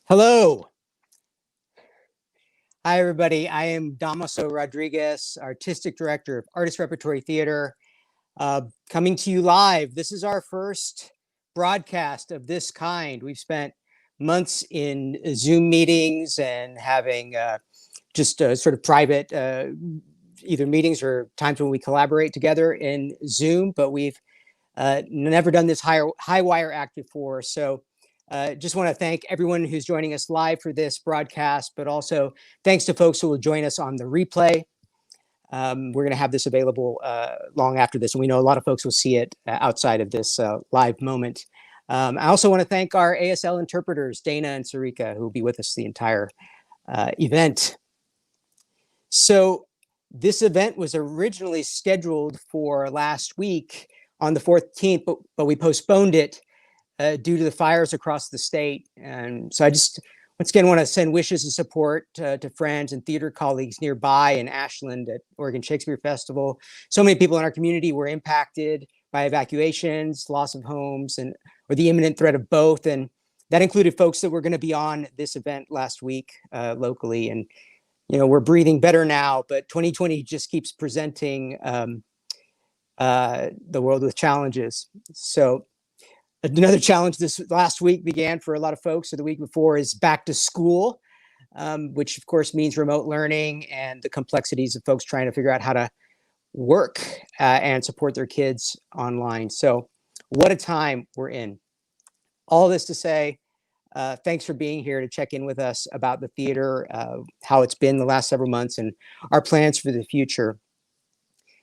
Hello. Hi, everybody. I am Dámaso Rodríguez, Artistic Director of Artist Repertory Theater, coming to you live. This is our first broadcast of this kind. We've spent months in Zoom meetings and having just sort of private either meetings or times when we collaborate together in Zoom, but we've never done this high wire act before. So just want to thank everyone who's joining us live for this broadcast, but also thanks to folks who will join us on the replay. We're going to have this available long after this, and we know a lot of folks will see it outside of this live moment. I also want to thank our ASL interpreters, Dana and Sarika, who will be with us the entire event. So this event was originally scheduled for last week on the 14th, but we postponed it due to the fires across the state. And so I just, once again, want to send wishes and support to friends and theater colleagues nearby in Ashland at Oregon Shakespeare Festival. So many people in our community were impacted by evacuations, loss of homes, or the imminent threat of both. And that included folks that were going to be on this event last week locally. And, you know, we're breathing better now, but 2020 just keeps presenting the world with challenges. So another challenge this last week began for a lot of folks, or the week before, is back to school, which of course means remote learning and the complexities of folks trying to figure out how to work and support their kids online. So what a time we're in. All this to say, thanks for being here to check in with us about the theater, how it's been the last several months, and our plans for the future.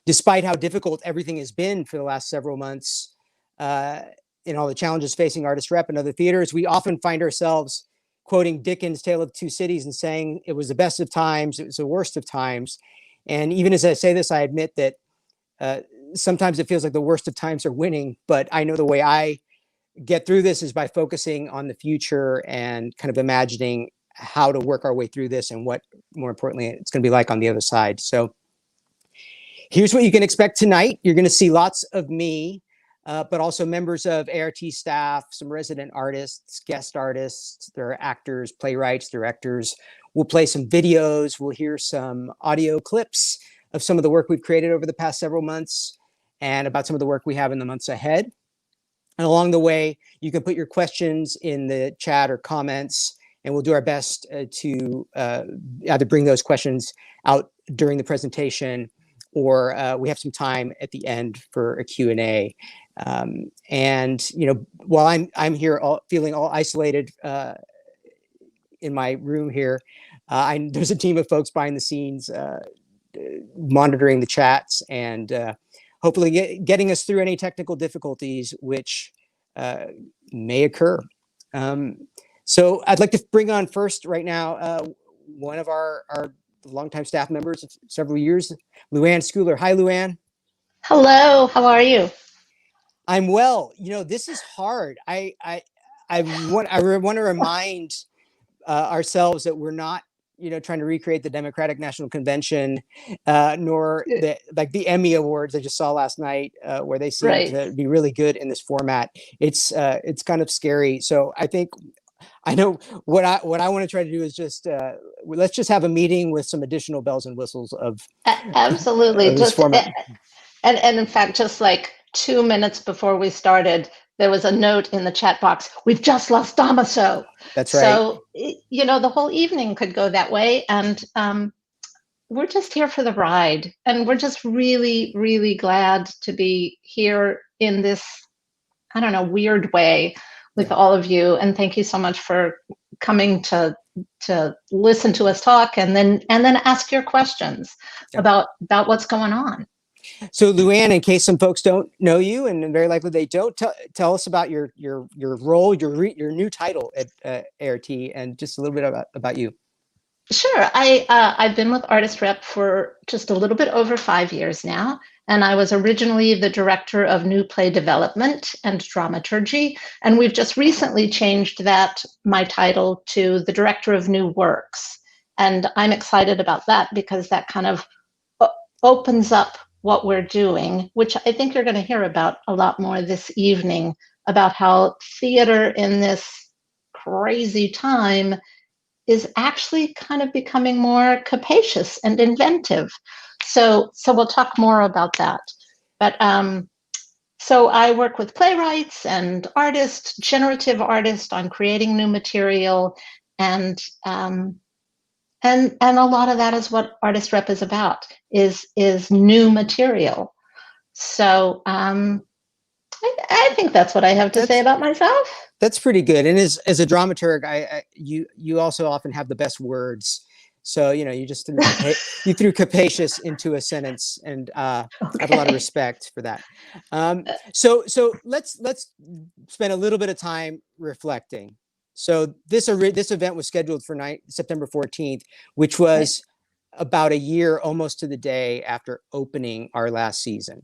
Despite how difficult everything has been for the last several months, and all the challenges facing artist rep and other theaters, we often find ourselves quoting Dickens' Tale of Two Cities and saying it was the best of times, it was the worst of times. And even as I say this, I admit that sometimes it feels like the worst of times are winning, but I know the way I get through this is by focusing on the future and kind of imagining how to work our way through this and what, more importantly, it's going to be like on the other side. So here's what you can expect tonight. You're going to see lots of me, but also members of ART staff, some resident artists, guest artists, there are actors, playwrights, directors. We'll play some videos. We'll hear some audio clips of some of the work we've created over the past several months and about some of the work we have in the months ahead. And along the way, you can put your questions in the chat or comments, and we'll do our best to either bring those questions out during the presentation, or we have some time at the end for a Q&A. And while I'm here feeling all isolated in my room here, there's a team of folks behind the scenes monitoring the chats and hopefully getting us through any technical difficulties which may occur. So I'd like to bring on first right now one of our longtime staff members of several years, Luann Schooler. Hi, Luann. Hello, how are you? I'm well. This is hard. I want to remind ourselves that we're not trying to recreate the Democratic National Convention, nor the Emmy Awards I just saw last night, where they seem to be really good in this format. It's kind of scary. So I know what I want to try to do is just let's just have a meeting with some additional bells and whistles of absolutely of this format. And in fact, just like 2 minutes before we started, there was a note in the chat box, we've just lost Dámaso. That's right. So, the whole evening could go that way. And we're just here for the ride. And we're just really, really glad to be here in this, I don't know, weird way with all of you. And thank you so much for coming to listen to us talk and then ask your questions about what's going on. So Luann, in case some folks don't know you, and very likely they don't, tell us about your role, your new title at ART, and just a little bit about you. Sure. I've been with Artist Rep for just a little bit over 5 years now, and I was originally the director of new play development and dramaturgy, and we've just recently changed my title to the director of new works, and I'm excited about that because that kind of opens up what we're doing, which I think you're going to hear about a lot more this evening, about how theater in this crazy time is actually kind of becoming more capacious and inventive. So we'll talk more about that. But so I work with playwrights and artists, generative artists, on creating new material, and a lot of that is what Artist Rep is about, is new material. So I think that's what I have to say about myself. That's pretty good. And as a dramaturg, you also often have the best words. So you just threw capacious into a sentence, and I have a lot of respect for that. So let's spend a little bit of time reflecting. So this event was scheduled for September 14th, which was about a year, almost to the day, after opening our last season.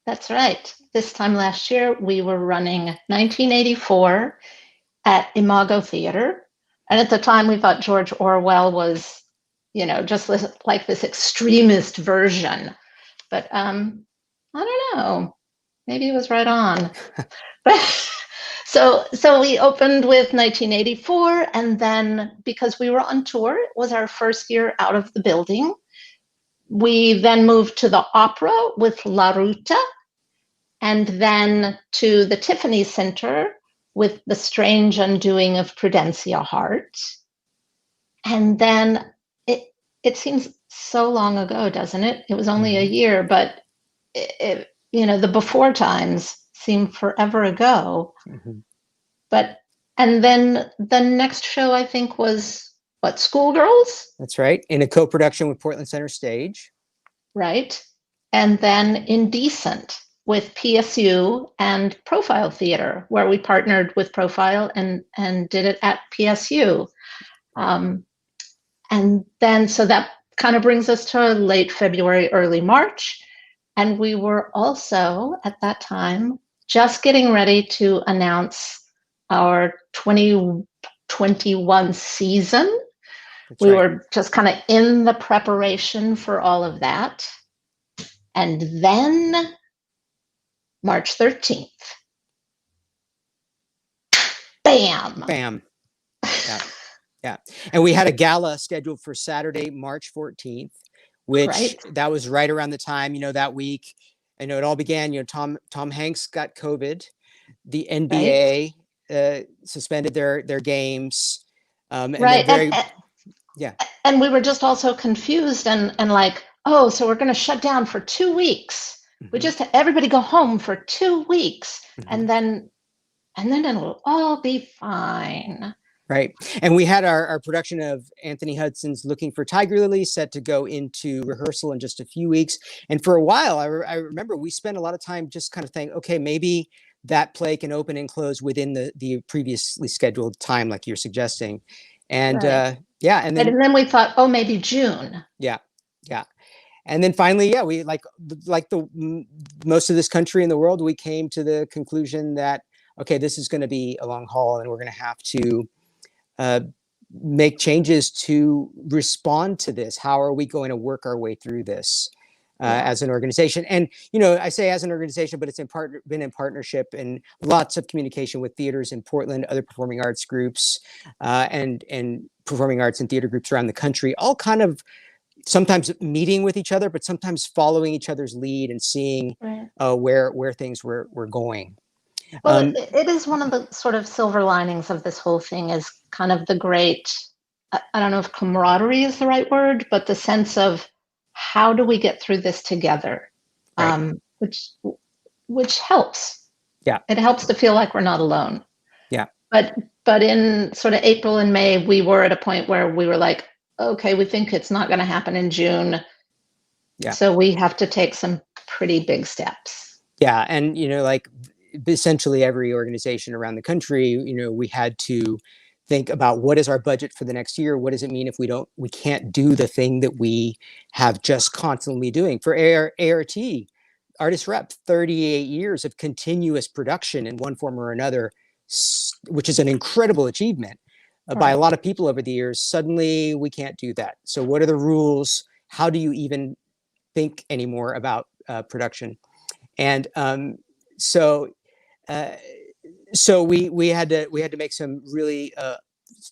That's right. This time last year, we were running 1984 at Imago Theater. And at the time, we thought George Orwell was, just like this extremist version. But I don't know. Maybe he was right on. But so we opened with 1984. And then, because we were on tour, it was our first year out of the building. We then moved to the opera with La Ruta, and then to the Tiffany Center with The Strange Undoing of Prudencia Hart. And then it seems so long ago, doesn't it? It was only a year, but the before times seem forever ago. Mm-hmm. But And then the next show, I think, was what, Schoolgirls? That's right. In a co-production with Portland Center Stage. Right. And then Indecent with PSU and Profile Theater, where we partnered with Profile and did it at PSU. And then, so that kind of brings us to late February, early March. And we were also, at that time, just getting ready to announce our 2021 season. That's we right. were just kind of in the preparation for all of that. And then March 13th, bam. Bam. Yeah. Yeah. And we had a gala scheduled for Saturday, March 14th, which that was right around the time, that week. I know it all began, Tom Hanks got COVID, the NBA suspended their games. And and we were just also confused and like, oh, so we're going to shut down for 2 weeks. We just everybody go home for 2 weeks, and then it'll all be fine. Right. And we had our production of Anthony Hudson's Looking for Tiger Lily set to go into rehearsal in just a few weeks. And for a while, I remember we spent a lot of time just kind of thinking, okay, maybe that play can open and close within the previously scheduled time, like you're suggesting. And and then we thought, oh, maybe June. Yeah. And then finally, we like the most of this country in the world, we came to the conclusion that, okay, this is going to be a long haul and we're going to have to make changes to respond to this. How are we going to work our way through this as an organization? And, I say as an organization, but it's been in partnership and lots of communication with theaters in Portland, other performing arts groups, and performing arts and theater groups around the country, all kind of sometimes meeting with each other, but sometimes following each other's lead and seeing where things were going. Well, it is one of the sort of silver linings of this whole thing is kind of the great, I don't know if camaraderie is the right word, but the sense of how do we get through this together, which helps. Yeah. It helps to feel like we're not alone. Yeah. But in sort of April and May, we were at a point where we were like, okay, we think it's not going to happen in June. Yeah. So we have to take some pretty big steps. Yeah. And, like essentially every organization around the country, we had to think about what is our budget for the next year? What does it mean if we can't do the thing that we have just constantly doing? For ART, Artist Rep, 38 years of continuous production in one form or another, which is an incredible achievement by a lot of people over the years. Suddenly we can't do that. So what are the rules? How do you even think anymore about production? And so we had to make some really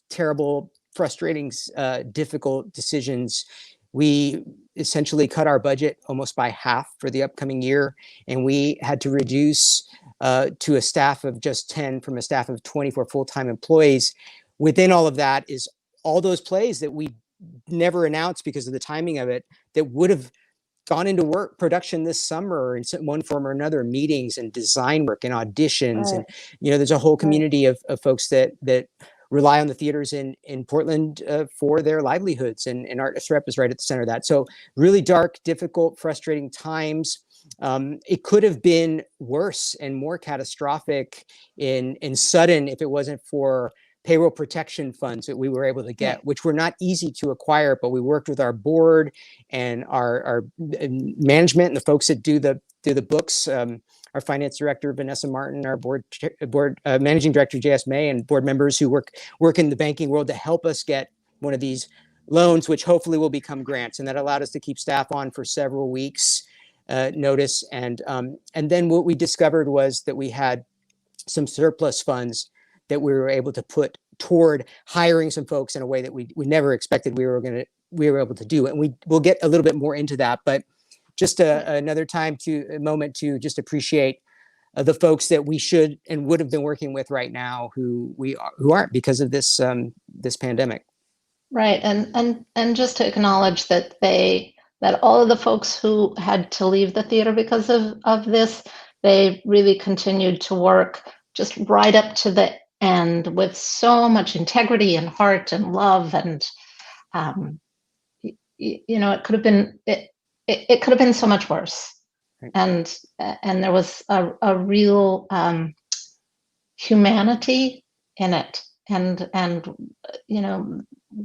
terrible, frustrating, difficult decisions. We essentially cut our budget almost by half for the upcoming year, and we had to reduce to a staff of just 10 from a staff of 24 full-time employees. Within all of that is all those plays that we never announced because of the timing of it that would have gone into production this summer in one form or another, meetings and design work and auditions. And, there's a whole community of folks that rely on the theaters in Portland for their livelihoods. And Artist Rep is right at the center of that. So really dark, difficult, frustrating times. It could have been worse and more catastrophic and sudden if it wasn't for payroll protection funds that we were able to get, which were not easy to acquire, but we worked with our board and our management and the folks that do the books, our finance director, Vanessa Martin, our board managing director, JS May, and board members who work in the banking world to help us get one of these loans, which hopefully will become grants. And that allowed us to keep staff on for several weeks notice. And then what we discovered was that we had some surplus funds that we were able to put toward hiring some folks in a way that we never expected we were able to do. And we'll get a little bit more into that, but just another moment to just appreciate the folks that we should and would have been working with right now who aren't because of this pandemic. Right. And just to acknowledge that all of the folks who had to leave the theater because of this, they really continued to work just right up to the and with so much integrity and heart and love. And it could have been it could have been so much worse. Right. And there was a real humanity in it, and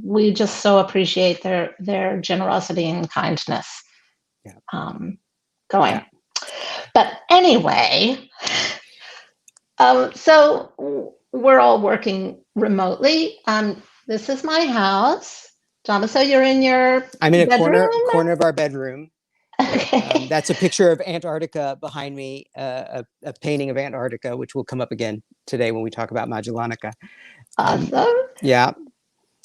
we just so appreciate their generosity and kindness. Yeah. Going. Yeah. But anyway, so we're all working remotely. This is my house. Damaso, you're in your I'm in a bedroom? corner of our bedroom. Okay. That's a picture of Antarctica behind me, a painting of Antarctica, which will come up again today when we talk about Magellanica. Awesome. Yeah.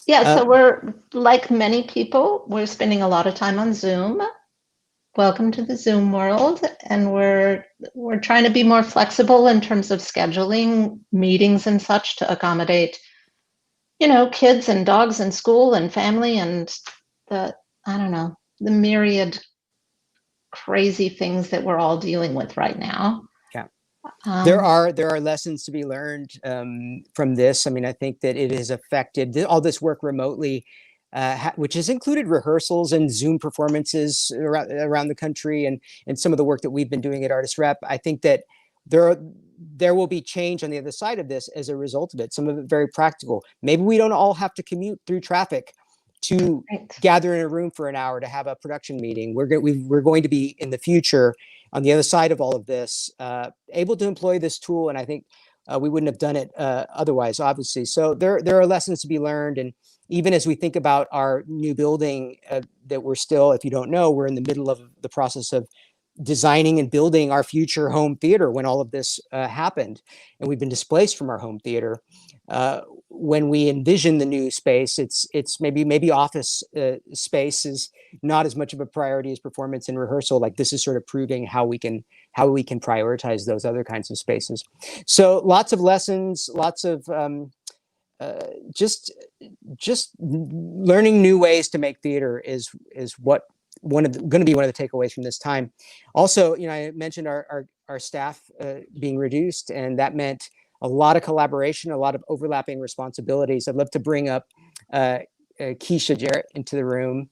Yeah, so we're, like many people, we're spending a lot of time on Zoom. Welcome to the Zoom world. And we're trying to be more flexible in terms of scheduling meetings and such to accommodate, kids and dogs and school and family and the myriad crazy things that we're all dealing with right now. Yeah. There are lessons to be learned from this. I mean, I think that it has affected all this work remotely, which has included rehearsals and Zoom performances around the country, and some of the work that we've been doing at Artist Rep. I think that there will be change on the other side of this as a result of it. Some of it very practical. Maybe we don't all have to commute through traffic to gather in a room for an hour to have a production meeting. We're going to be in the future, on the other side of all of this, able to employ this tool, and I think we wouldn't have done it otherwise, obviously. So there are lessons to be learned, and even as we think about our new building that we're still, if you don't know, we're in the middle of the process of designing and building our future home theater when all of this happened, and we've been displaced from our home theater. When we envision the new space, it's maybe office space is not as much of a priority as performance and rehearsal. Like, this is sort of proving how we can prioritize those other kinds of spaces. So lots of lessons, lots of just learning new ways to make theater is what going to be one of the takeaways from this time. Also, I mentioned our staff being reduced, and that meant a lot of collaboration, a lot of overlapping responsibilities. I'd love to bring up Keisha Jarrett into the room.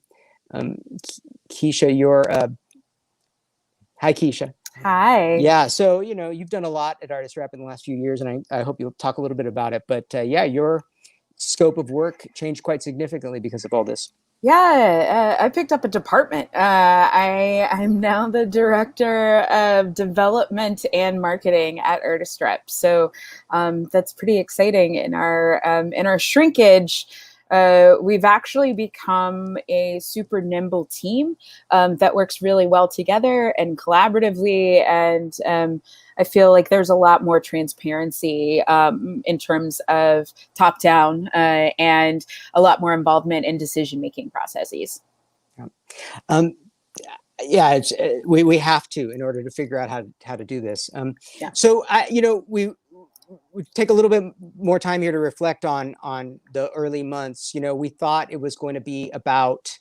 Keisha, hi, Keisha. Hi. Yeah, so you've done a lot at Artist Rep in the last few years, and I hope you'll talk a little bit about it. But yeah, your scope of work changed quite significantly because of all this. Yeah, I picked up a department. I'm now the director of development and marketing at Artist Rep. So that's pretty exciting. In our shrinkage, we've actually become a super nimble team that works really well together and collaboratively. And I feel like there's a lot more transparency in terms of top-down and a lot more involvement in decision-making processes. Yeah, we have to, in order to figure out how to do this. Yeah. So we take a little bit more time here to reflect on the early months. We thought it was going to be about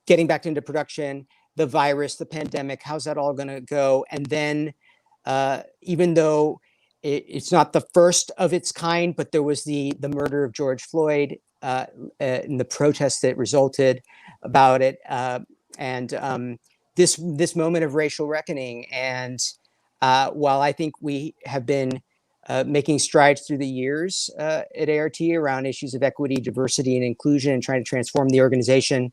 getting back into production, the virus, the pandemic, how's that all going to go? And then even though it's not the first of its kind, but there was the murder of George Floyd and the protests that resulted about it, and this moment of racial reckoning. And while I think we have been making strides through the years at ART around issues of equity, diversity, and inclusion, and trying to transform the organization,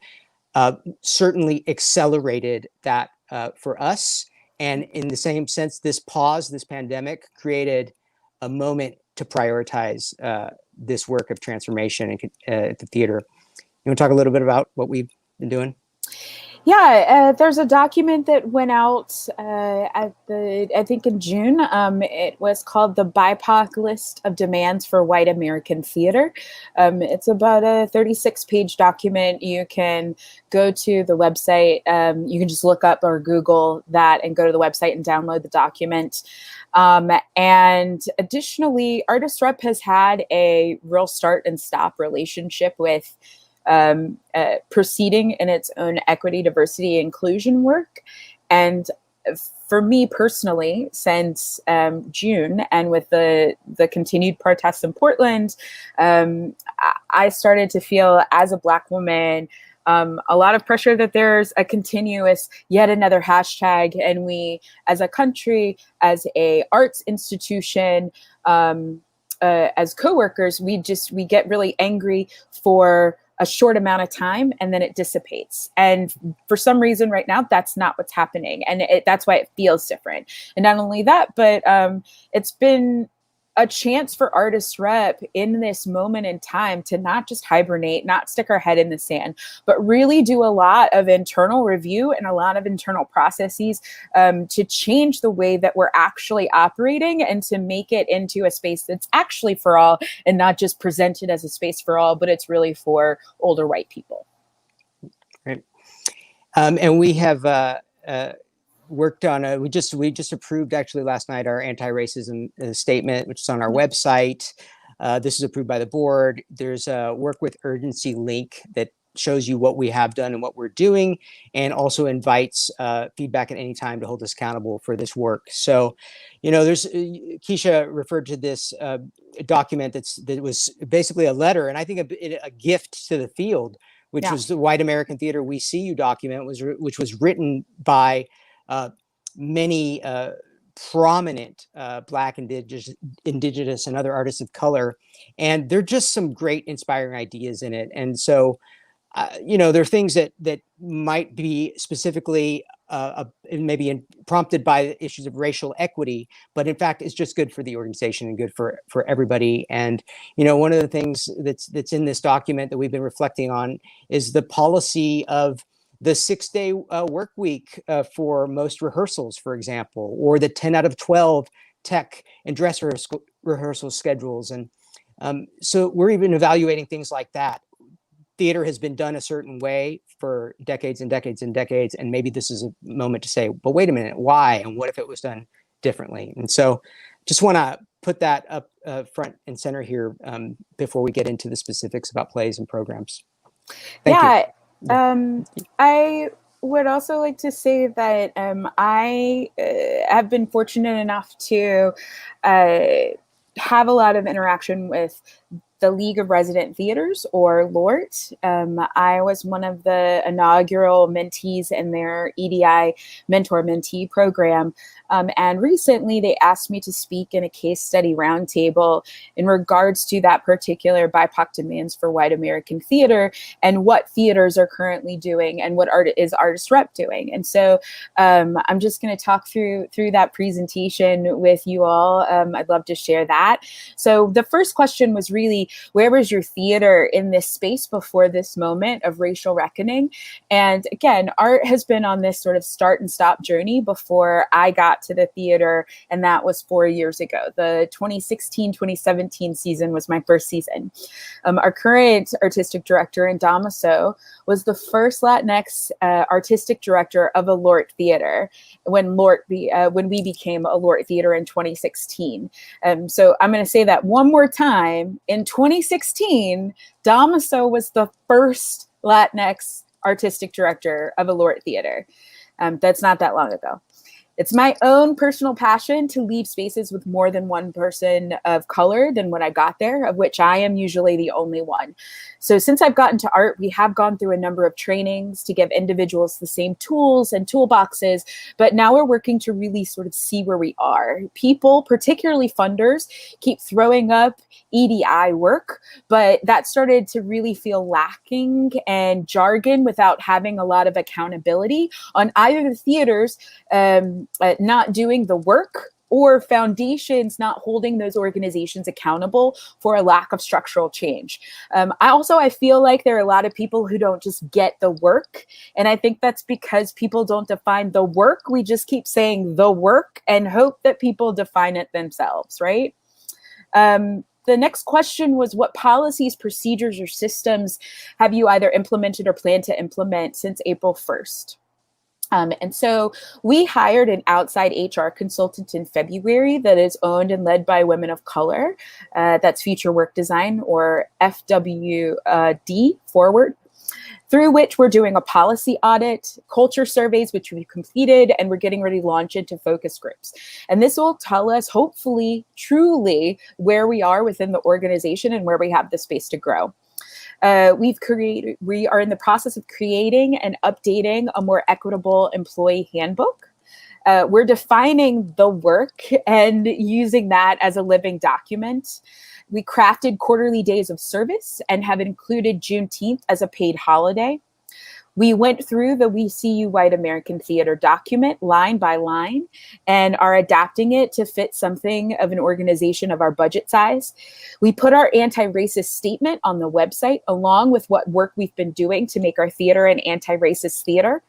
certainly accelerated that for us. And in the same sense, this pandemic, created a moment to prioritize this work of transformation at the theater. You want to talk a little bit about what we've been doing? Yeah, there's a document that went out I think in June. It was called the BIPOC List of Demands for White American Theater. It's about a 36-page document. You can go to the website. You can just look up or Google that and go to the website and download the document. And additionally, Artist Rep has had a real start and stop relationship with proceeding in its own equity, diversity, inclusion work. And for me personally, since June, and with the continued protests in Portland, I started to feel, as a Black woman, a lot of pressure that there's a continuous yet another hashtag, and we, as a country, as a arts institution, as coworkers, we get really angry for a short amount of time, and then it dissipates. And for some reason right now, that's not what's happening. And that's why it feels different. And not only that, but it's been a chance for Artist Rep in this moment in time to not just hibernate, not stick our head in the sand, but really do a lot of internal review and a lot of internal processes to change the way that we're actually operating, and to make it into a space that's actually for all, and not just presented as a space for all, but it's really for older white people. Right. And we have worked on we just approved, actually last night, our anti-racism statement, which is on our website. This is approved by the board. There's a work with urgency link that shows you what we have done and what we're doing, and also invites feedback at any time to hold us accountable for this work. So, there's Keisha referred to this document that was basically a letter, and I think a gift to the field, which was the White American Theater We See You document, which was written by many prominent Black, Indigenous, and other artists of color. And there are just some great inspiring ideas in it. And so, there are things that might be specifically maybe prompted by issues of racial equity, but in fact, it's just good for the organization and good for everybody. And, one of the things that's in this document that we've been reflecting on is the policy of the 6-day work week for most rehearsals, for example, or the 10 out of 12 tech and dress rehearsal schedules. And so we're even evaluating things like that. Theater has been done a certain way for decades and decades and decades, and maybe this is a moment to say, but wait a minute, why? And what if it was done differently? And so just want to put that up front and center here before we get into the specifics about plays and programs. Thank you. I would also like to say that I have been fortunate enough to have a lot of interaction with the League of Resident Theaters, or LORT. I was one of the inaugural mentees in their EDI mentor-mentee program. And recently they asked me to speak in a case study roundtable in regards to that particular BIPOC demands for white American theater, and what theaters are currently doing, and what is Artist Rep doing. And so I'm just going to talk through that presentation with you all. I'd love to share that. So the first question was really, where was your theater in this space before this moment of racial reckoning? And again, art has been on this sort of start and stop journey before I got to the theater, and that was 4 years ago. The 2016-2017 season was my first season. Our current artistic director in Dámaso was the first Latinx artistic director of a LORT theater when we became a LORT theater in 2016. So I'm going to say that one more time. In 2016, Dámaso was the first Latinx artistic director of a LORT theater. That's not that long ago. It's my own personal passion to leave spaces with more than one person of color than when I got there, of which I am usually the only one. So since I've gotten to art, we have gone through a number of trainings to give individuals the same tools and toolboxes, but now we're working to really sort of see where we are. People, particularly funders, keep throwing up EDI work, but that started to really feel lacking and jargon without having a lot of accountability on either the theaters not doing the work, or foundations not holding those organizations accountable for a lack of structural change. I feel like there are a lot of people who don't just get the work. And I think that's because people don't define the work. We just keep saying the work and hope that people define it themselves, right? The next question was, what policies, procedures, or systems have you either implemented or plan to implement since April 1st? And so we hired an outside HR consultant in February that is owned and led by women of color. That's Future Work Design, or FWD forward. through which we're doing a policy audit, culture surveys, which we've completed, and we're getting ready to launch into focus groups. And this will tell us, hopefully, truly, where we are within the organization and where we have the space to grow. We are in the process of creating and updating a more equitable employee handbook. We're defining the work and using that as a living document. We crafted quarterly days of service and have included Juneteenth as a paid holiday. We went through the We See You White American Theater document line by line and are adapting it to fit something of an organization of our budget size. We put our anti-racist statement on the website along with what work we've been doing to make our theater an anti-racist theater.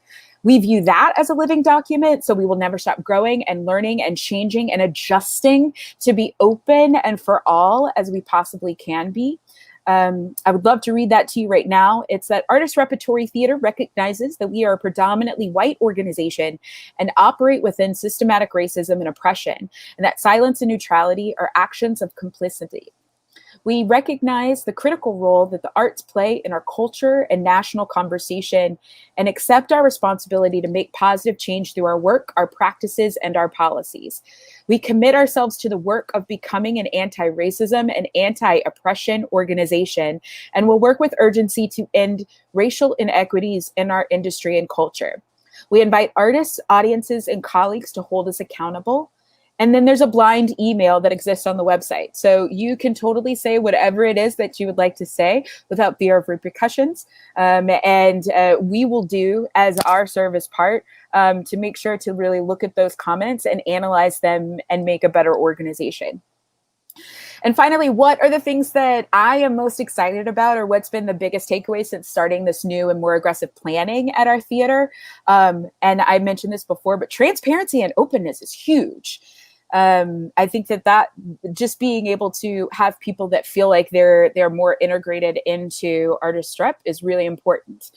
We view that as a living document, so we will never stop growing and learning and changing and adjusting to be open and for all as we possibly can be. I would love to read that to you right now. It's that Artist Repertory Theater recognizes that we are a predominantly white organization and operate within systematic racism and oppression, and that silence and neutrality are actions of complicity. We recognize the critical role that the arts play in our culture and national conversation and accept our responsibility to make positive change through our work, our practices, and our policies. We commit ourselves to the work of becoming an anti-racism and anti-oppression organization and will work with urgency to end racial inequities in our industry and culture. We invite artists, audiences, and colleagues to hold us accountable. And then there's a blind email that exists on the website. So you can totally say whatever it is that you would like to say without fear of repercussions. And we will do as our service part to make sure to really look at those comments and analyze them and make a better organization. And finally, what are the things that I am most excited about, or what's been the biggest takeaway since starting this new and more aggressive planning at our theater? And I mentioned this before, but transparency and openness is huge. I think that just being able to have people that feel like they're more integrated into Artist Rep is really important.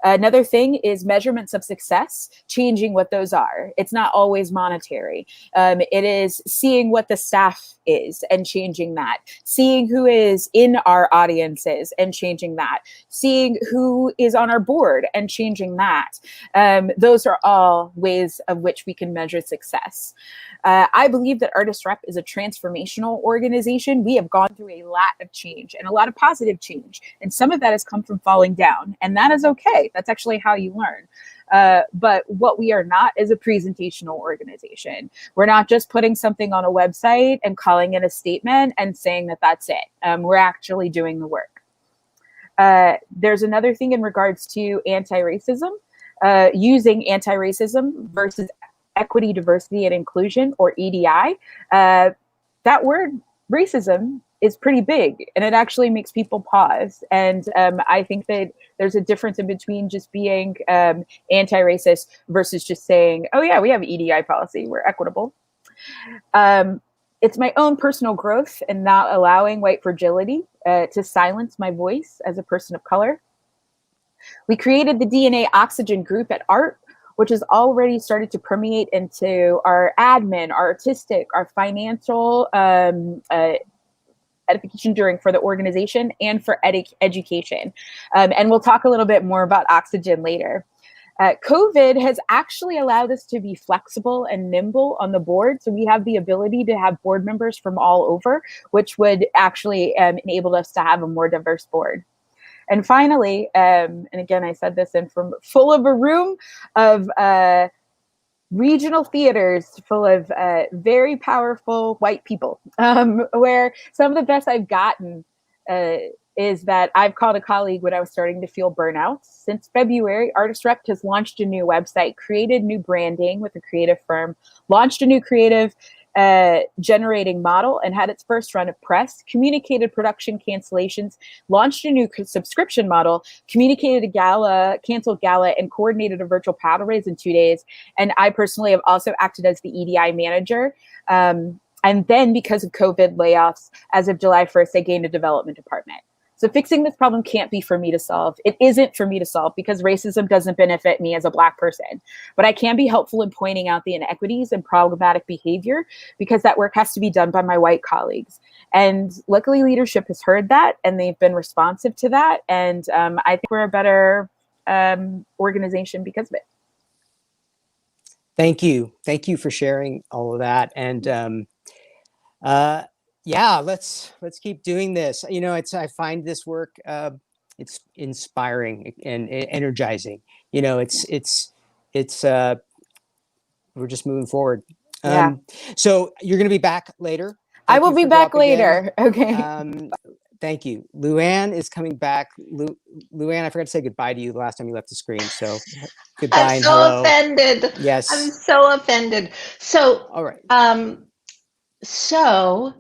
Another thing is measurements of success, changing what those are. It's not always monetary. It is seeing what the staff is and changing that, seeing who is in our audiences and changing that, seeing who is on our board and changing that. Those are all ways of which we can measure success. I believe that Artist Rep is a transformational organization. We have gone through a lot of change and a lot of positive change. And some of that has come from falling down. And that is okay. That's actually how you learn. But what we are not is a presentational organization. We're not just putting something on a website and calling it a statement and saying that that's it. We're actually doing the work. There's another thing in regards to anti-racism, using anti-racism versus equity, diversity, and inclusion, or EDI. That word racism is pretty big, and it actually makes people pause. And I think that there's a difference in between just being anti-racist versus just saying, oh yeah, we have EDI policy, we're equitable. It's my own personal growth and not allowing white fragility to silence my voice as a person of color. We created the DNA Oxygen group at ART, which has already started to permeate into our admin, our artistic, our financial edification for the organization and for education. And we'll talk a little bit more about Oxygen later. COVID has actually allowed us to be flexible and nimble on the board. So we have the ability to have board members from all over, which would actually enable us to have a more diverse board. And finally, and again, I said this in from full of a room of regional theaters full of very powerful white people, where some of the best I've gotten is that I've called a colleague when I was starting to feel burnout. Since February, Artist Rep has launched a new website, created new branding with a creative firm, launched a new creative generating model and had its first run of press, communicated production cancellations, launched a new subscription model, communicated a gala, canceled gala, and coordinated a virtual paddle race in 2 days. And I personally have also acted as the EDI manager. And then because of COVID layoffs, as of July 1st, I gained a development department. So fixing this problem can't be for me to solve. It isn't for me to solve because racism doesn't benefit me as a Black person. But I can be helpful in pointing out the inequities and problematic behavior because that work has to be done by my white colleagues. And luckily leadership has heard that and they've been responsive to that. And I think we're a better organization because of it. Thank you. Thank you for sharing all of that. And yeah, let's keep doing this. You know, I find this work it's inspiring and energizing. You know, we're just moving forward. Yeah. So you're going to be back later. I will be back later. Okay. Thank you. Luann is coming back. Luann, I forgot to say goodbye to you the last time you left the screen. So goodbye I'm and so hello. offended. Yes. I'm so offended. So, all right. So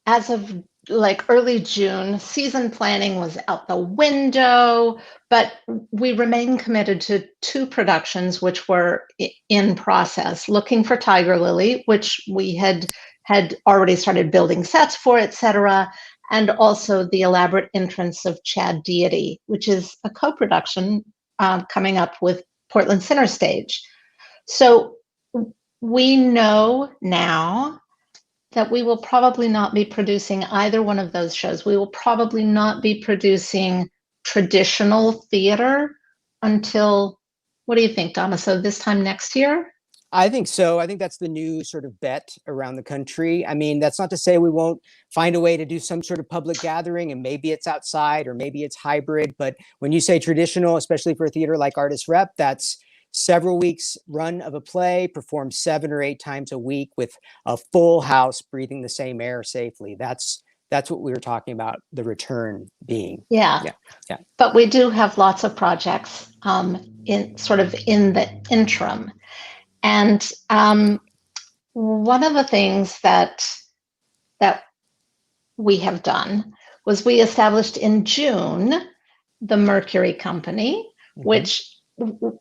as of like early June, season planning was out the window, but we remain committed to 2 productions which were in process. Looking for Tiger Lily, which we had already started building sets for, etc., and also The Elaborate Entrance of Chad Deity, which is a co-production coming up with Portland Center Stage. So we know now that we will probably not be producing either one of those shows. We will probably not be producing traditional theater until, what do you think, Dámaso, this time next year? I think so. I think that's the new sort of bet around the country. I mean, that's not to say we won't find a way to do some sort of public gathering, and maybe it's outside or maybe it's hybrid. But when you say traditional, especially for a theater like Artist Rep, that's several weeks run of a play, performed 7 or 8 times a week with a full house, breathing the same air safely. That's what we were talking about, the return being. Yeah. But we do have lots of projects in the interim. And one of the things that we have done was we established in June the Mercury Company, which,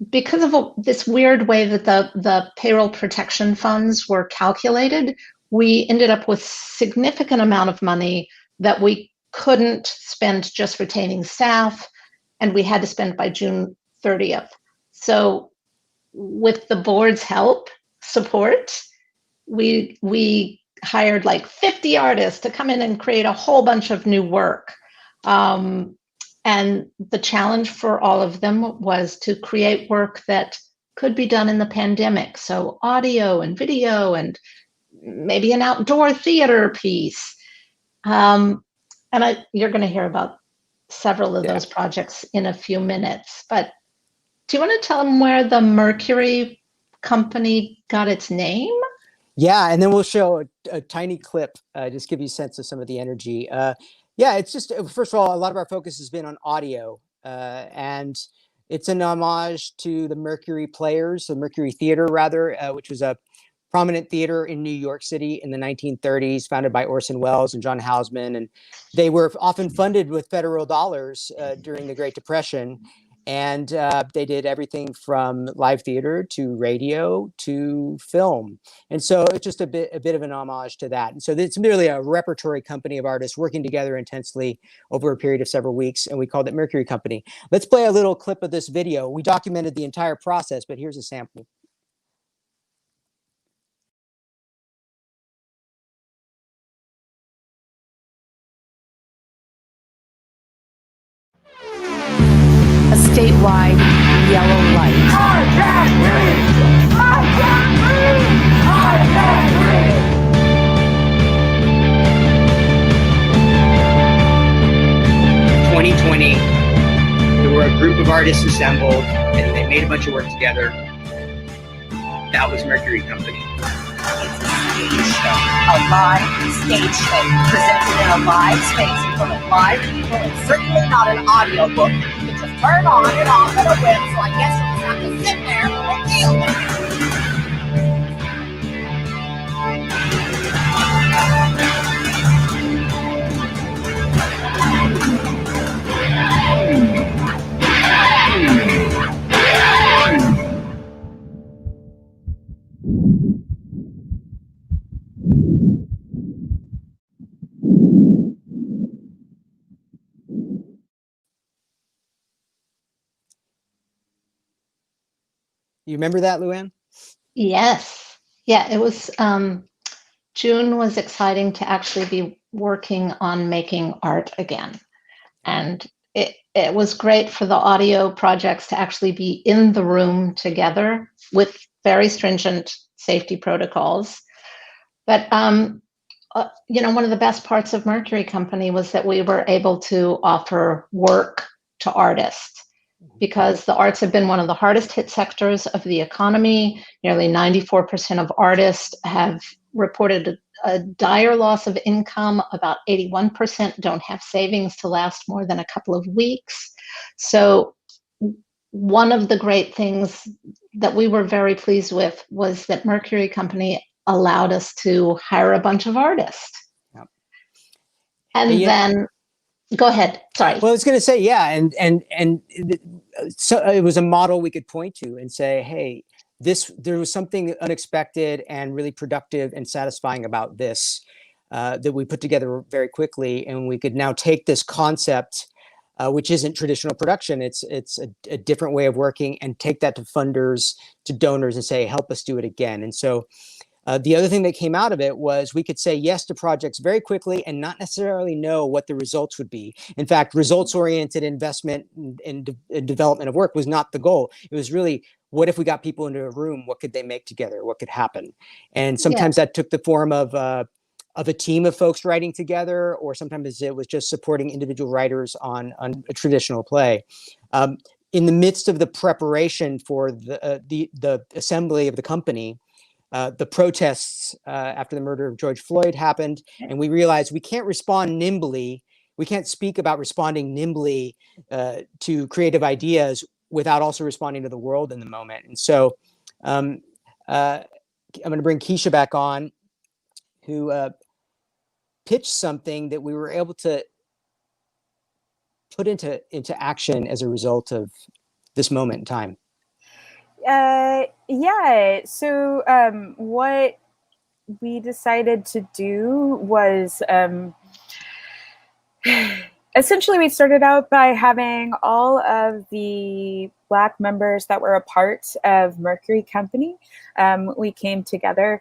because of this weird way that the payroll protection funds were calculated, we ended up with significant amount of money that we couldn't spend just retaining staff, and we had to spend by June 30th. So with the board's support, we hired like 50 artists to come in and create a whole bunch of new work. And the challenge for all of them was to create work that could be done in the pandemic. So audio and video and maybe an outdoor theater piece. And you're going to hear about several of those projects in a few minutes. But do you want to tell them where the Mercury Company got its name? Yeah, and then we'll show a tiny clip, just give you a sense of some of the energy. Yeah, it's just, first of all, a lot of our focus has been on audio, and it's an homage to the Mercury Players, the Mercury Theater, rather, which was a prominent theater in New York City in the 1930s, founded by Orson Welles and John Houseman. And they were often funded with federal dollars during the Great Depression. And they did everything from live theater to radio to film. And so it's just a bit of an homage to that. And so it's merely a repertory company of artists working together intensely over a period of several weeks. And we called it Mercury Company. Let's play a little clip of this video. We documented the entire process, but here's a sample. A statewide yellow light. I can't breathe! I can't breathe! I can't breathe! 2020, there were a group of artists assembled, and they made a bunch of work together. That was Mercury Company. It's a stage show, a live stage show presented in a live space in front of live people. It's certainly not an audio book. You can just turn on and off at a whim, so I guess you just have to sit there and deal with it. You remember that, Luann? Yes. Yeah, it was, June was exciting to actually be working on making art again. And it it was great for the audio projects to actually be in the room together with very stringent safety protocols. But one of the best parts of Mercury Company was that we were able to offer work to artists, because the arts have been one of the hardest hit sectors of the economy. Nearly 94% of artists have reported a dire loss of income. About 81% don't have savings to last more than a couple of weeks. So one of the great things that we were very pleased with was that Mercury Company allowed us to hire a bunch of artists. Yep. And then, go ahead. Sorry. Well, I was going to say, yeah, and so it was a model we could point to and say, hey, there was something unexpected and really productive and satisfying about this that we put together very quickly, and we could now take this concept, which isn't traditional production. It's a different way of working, and take that to funders, to donors, and say, help us do it again. And so the other thing that came out of it was we could say yes to projects very quickly and not necessarily know what the results would be. In fact, results-oriented investment in development of work was not the goal. It was really, what if we got people into a room? What could they make together? What could happen? And sometimes that took the form of a team of folks writing together, or sometimes it was just supporting individual writers on a traditional play. In the midst of the preparation for the assembly of the company, the protests after the murder of George Floyd happened, and we realized we can't respond nimbly. We can't speak about responding nimbly to creative ideas without also responding to the world in the moment. And so I'm going to bring Keisha back on, who pitched something that we were able to put into action as a result of this moment in time. Yeah. So what we decided to do was essentially we started out by having all of the Black members that were a part of Mercury Company. We came together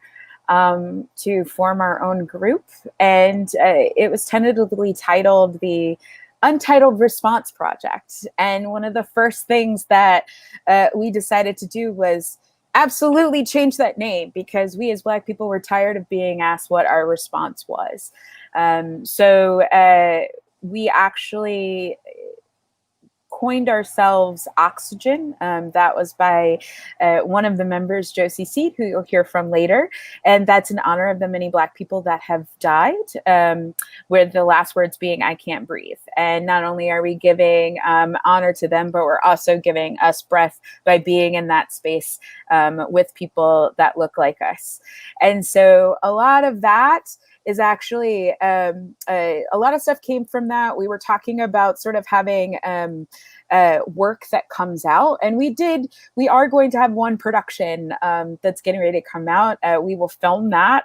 to form our own group, and it was tentatively titled the Untitled Response Project. And one of the first things that we decided to do was absolutely change that name, because we as Black people were tired of being asked what our response was. So we actually coined ourselves Oxygen. That was by one of the members, Josie Seed, who you'll hear from later. And that's in honor of the many Black people that have died, with the last words being, I can't breathe. And not only are we giving honor to them, but we're also giving us breath by being in that space with people that look like us. And so a lot of that is actually, a lot of stuff came from that. We were talking about sort of having work that comes out, and we are going to have one production that's getting ready to come out. We will film that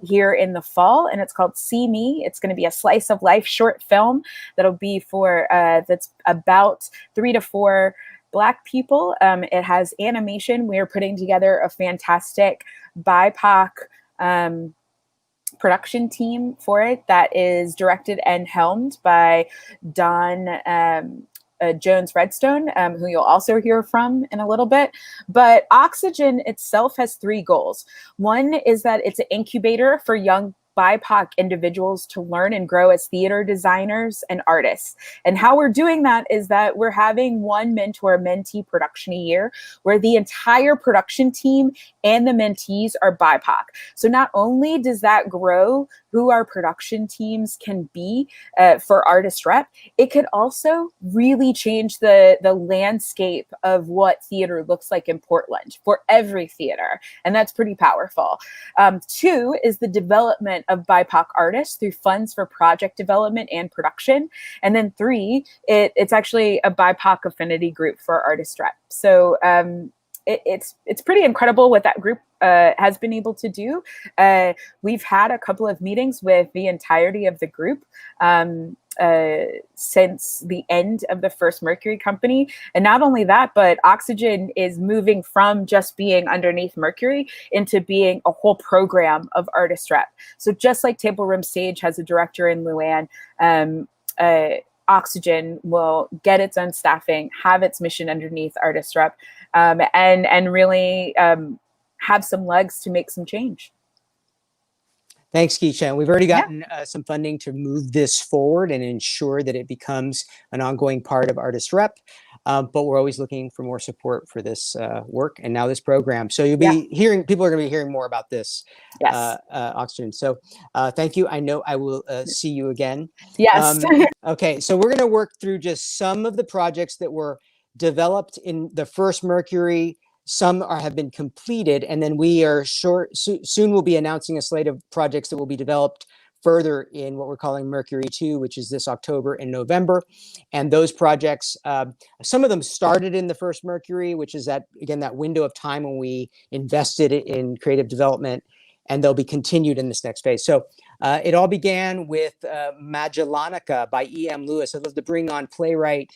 here in the fall, and it's called See Me. It's going to be a slice of life short film that'll be for that's about 3 to 4 Black people. It has animation. We are putting together a fantastic BIPOC production team for it that is directed and helmed by Don Jones Redstone, who you'll also hear from in a little bit. But Oxygen itself has 3 goals. One is that it's an incubator for young BIPOC individuals to learn and grow as theater designers and artists. And how we're doing that is that we're having one mentor-mentee production a year, where the entire production team and the mentees are BIPOC. So not only does that grow who our production teams can be for Artist Rep, it could also really change the landscape of what theater looks like in Portland for every theater. And that's pretty powerful. 2 is the development of BIPOC artists through funds for project development and production. And then 3, it's actually a BIPOC affinity group for Artist Rep. So it's pretty incredible what that group has been able to do. We've had a couple of meetings with the entirety of the group since the end of the first Mercury Company. And not only that, but Oxygen is moving from just being underneath Mercury into being a whole program of Artist Rep. So just like Table Room Stage has a director in Luann, Oxygen will get its own staffing, have its mission underneath Artist Rep, and really have some legs to make some change. Thanks, Keisha. We've already gotten some funding to move this forward and ensure that it becomes an ongoing part of Artist Rep. But we're always looking for more support for this work and now this program. So you'll be hearing, people are going to be hearing more about this, Oxygen. So thank you. I know I will see you again. Yes. Okay, so we're going to work through just some of the projects that were developed in the first Mercury. Some have been completed, and then we are soon we'll be announcing a slate of projects that will be developed further in what we're calling Mercury 2, which is this October and November. And those projects, some of them started in the first Mercury, which is that window of time when we invested in creative development, and they'll be continued in this next phase. So it all began with Magellanica by E.M. Lewis. I'd love to bring on playwright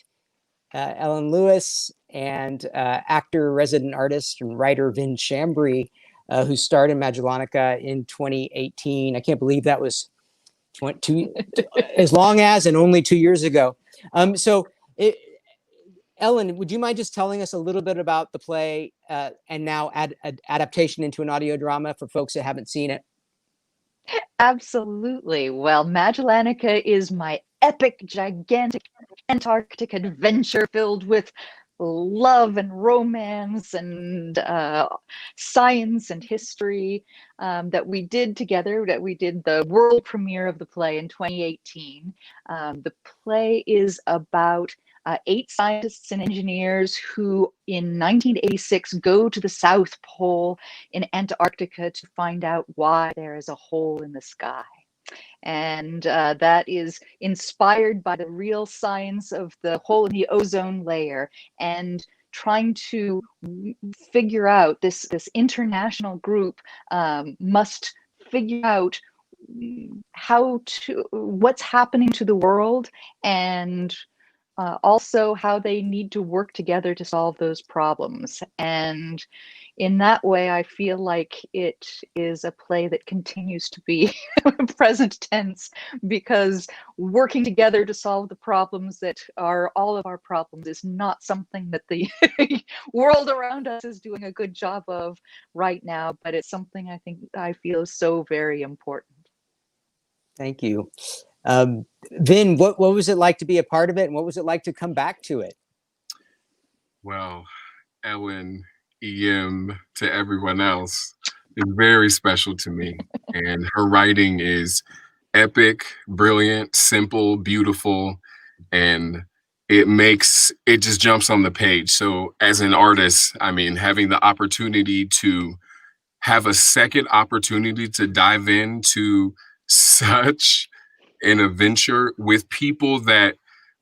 Ellen Lewis and actor, resident artist, and writer Vin Chambry, who starred in Magellanica in 2018. I can't believe that was as long as and only 2 years ago. Ellen, would you mind just telling us a little bit about the play and now adaptation into an audio drama for folks that haven't seen it? Absolutely. Well, Magellanica is my epic, gigantic Antarctic adventure filled with love and romance and science and history that we did together, that we did the world premiere of the play in 2018. The play is about 8 scientists and engineers who in 1986 go to the South Pole in Antarctica to find out why there is a hole in the sky. And that is inspired by the real science of the hole in the ozone layer, and trying to figure out this international group must figure out what's happening to the world, and also how they need to work together to solve those problems. And in that way, I feel like it is a play that continues to be present tense, because working together to solve the problems that are all of our problems is not something that the world around us is doing a good job of right now, but it's something I feel is so very important. Thank you. Vin, what was it like to be a part of it, and what was it like to come back to it? Well, Ellen, EM, to everyone else, is very special to me. And her writing is epic, brilliant, simple, beautiful, and it just jumps on the page. So as an artist, I mean, having the opportunity to have a second opportunity to dive into such an adventure with people that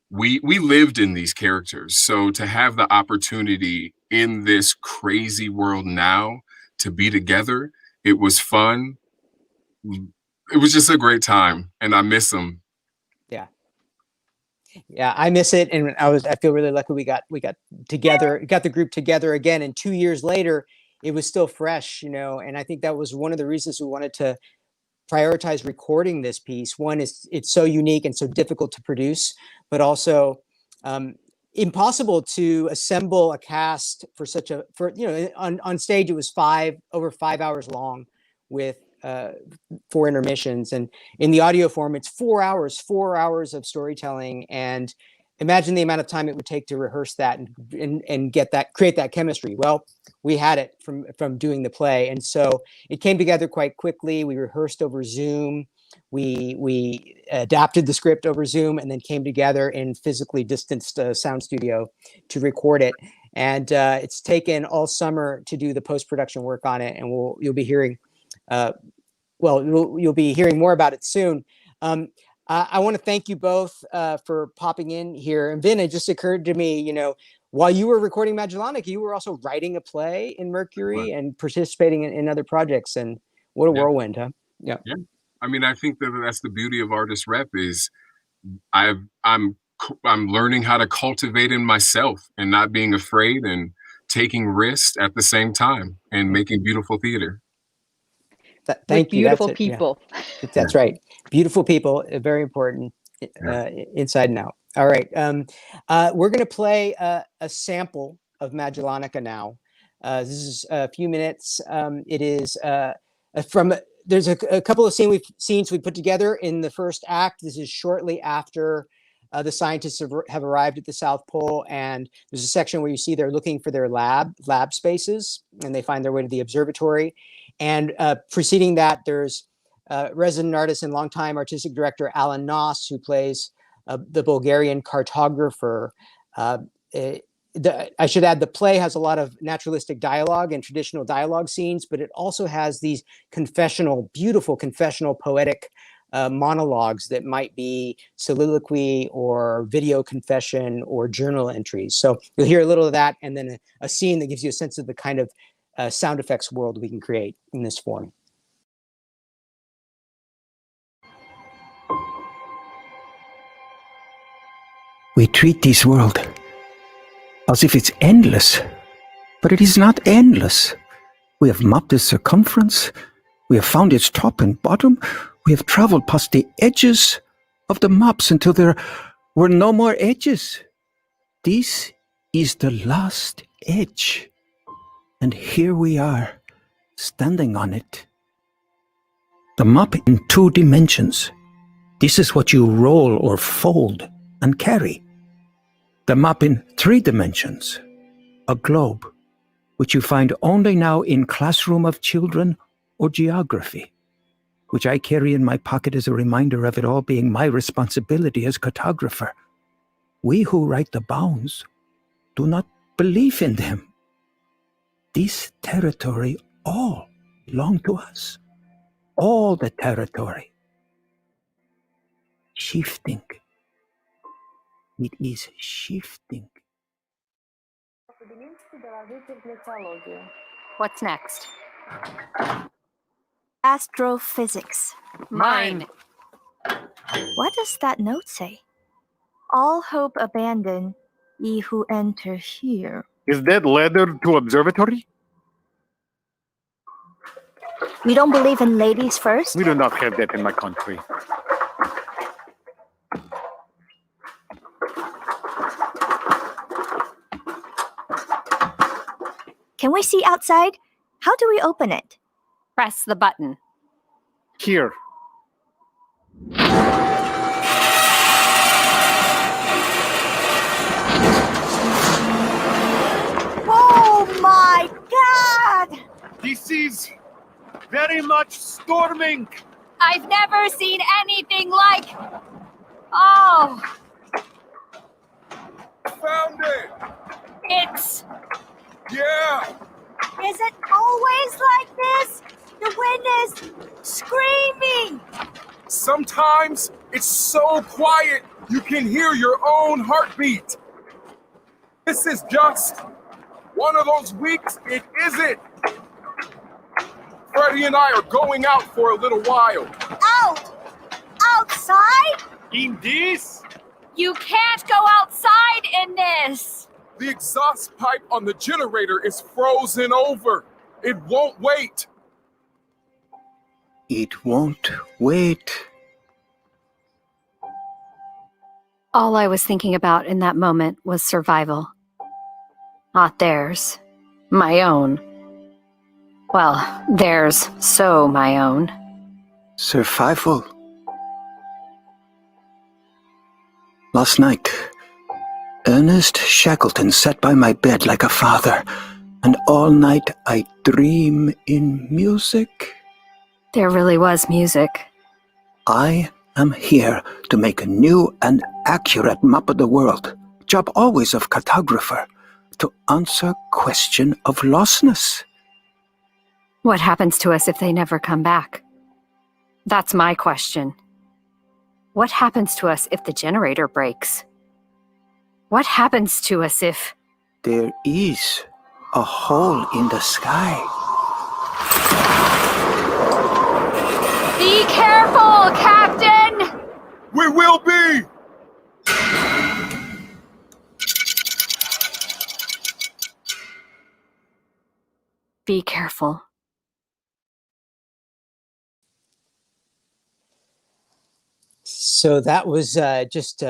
we lived in these characters. So to have the opportunity in this crazy world now to be together, it was fun. It was just a great time, and I miss them. Yeah, I miss it, and I feel really lucky we got together, got the group together again, and 2 years later, it was still fresh, and I think that was one of the reasons we wanted to prioritize recording this piece. One is it's so unique and so difficult to produce, but also impossible to assemble a cast on stage. It was over 5 hours long with 4 intermissions, and in the audio form it's 4 hours of storytelling. And imagine the amount of time it would take to rehearse that and create that chemistry. Well, we had it from doing the play, and so it came together quite quickly. We rehearsed over Zoom, we adapted the script over Zoom, and then came together in physically distanced sound studio to record it. And it's taken all summer to do the post-production work on it, and you'll be hearing you'll be hearing more about it soon. I want to thank you both for popping in here. And Vin, it just occurred to me, while you were recording Magellanica, you were also writing a play in Mercury and participating in other projects. And what a whirlwind, huh? Yeah. I mean, I think that's the beauty of Artist Rep is I'm learning how to cultivate in myself and not being afraid and taking risks at the same time and making beautiful theater. Thank you. Beautiful people. Yeah. That's right. Beautiful people, very important inside and out. All right. We're going to play a sample of Magellanica now. This is a few minutes. It is from, there's a couple of scenes we put together in the first act. This is shortly after the scientists have arrived at the South Pole, and there's a section where you see they're looking for their lab spaces, and they find their way to the observatory. And preceding that, there's resident artist and longtime artistic director Alan Noss, who plays the Bulgarian cartographer. I should add, the play has a lot of naturalistic dialogue and traditional dialogue scenes, but it also has these beautiful confessional poetic monologues that might be soliloquy or video confession or journal entries. So you'll hear a little of that, and then a scene that gives you a sense of the kind of sound effects world we can create in this form. We treat this world as if it's endless, but it is not endless. We have mapped its circumference, we have found its top and bottom, we have traveled past the edges of the maps until there were no more edges. This is the last edge, and here we are, standing on it. The map in 2 dimensions. This is what you roll or fold and carry. The map in 3 dimensions, a globe, which you find only now in Classroom of Children or Geography, which I carry in my pocket as a reminder of it all being my responsibility as cartographer. We who write the bounds do not believe in them. This territory all belong to us. All the territory. Shifting. It is shifting. What's next? Astrophysics. Mine. What does that note say? All hope abandon, ye who enter here. Is that letter to observatory? We don't believe in ladies first? We do not have that in my country. Can we see outside? How do we open it? Press the button. Here. Oh my God! This is very much storming. I've never seen anything like. Oh, Found it! it's. Yeah! Is it always like this? The wind is screaming! Sometimes it's so quiet you can hear your own heartbeat. This is just one of those weeks it isn't. Freddie and I are going out for a little while. Out! Outside? In this? You can't go outside in this. The exhaust pipe on the generator is frozen over. It won't wait. It won't wait. All I was thinking about in that moment was survival. Not theirs. My own. Well, theirs, so my own. Survival. Last night, Ernest Shackleton sat by my bed like a father, and all night I dream in music. There really was music. I am here to make a new and accurate map of the world. Job always of cartographer, to answer question of lostness. What happens to us if they never come back? That's my question. What happens to us if the generator breaks? What happens to us if... There is a hole in the sky. Be careful, Captain! We will be! Be careful. So that was just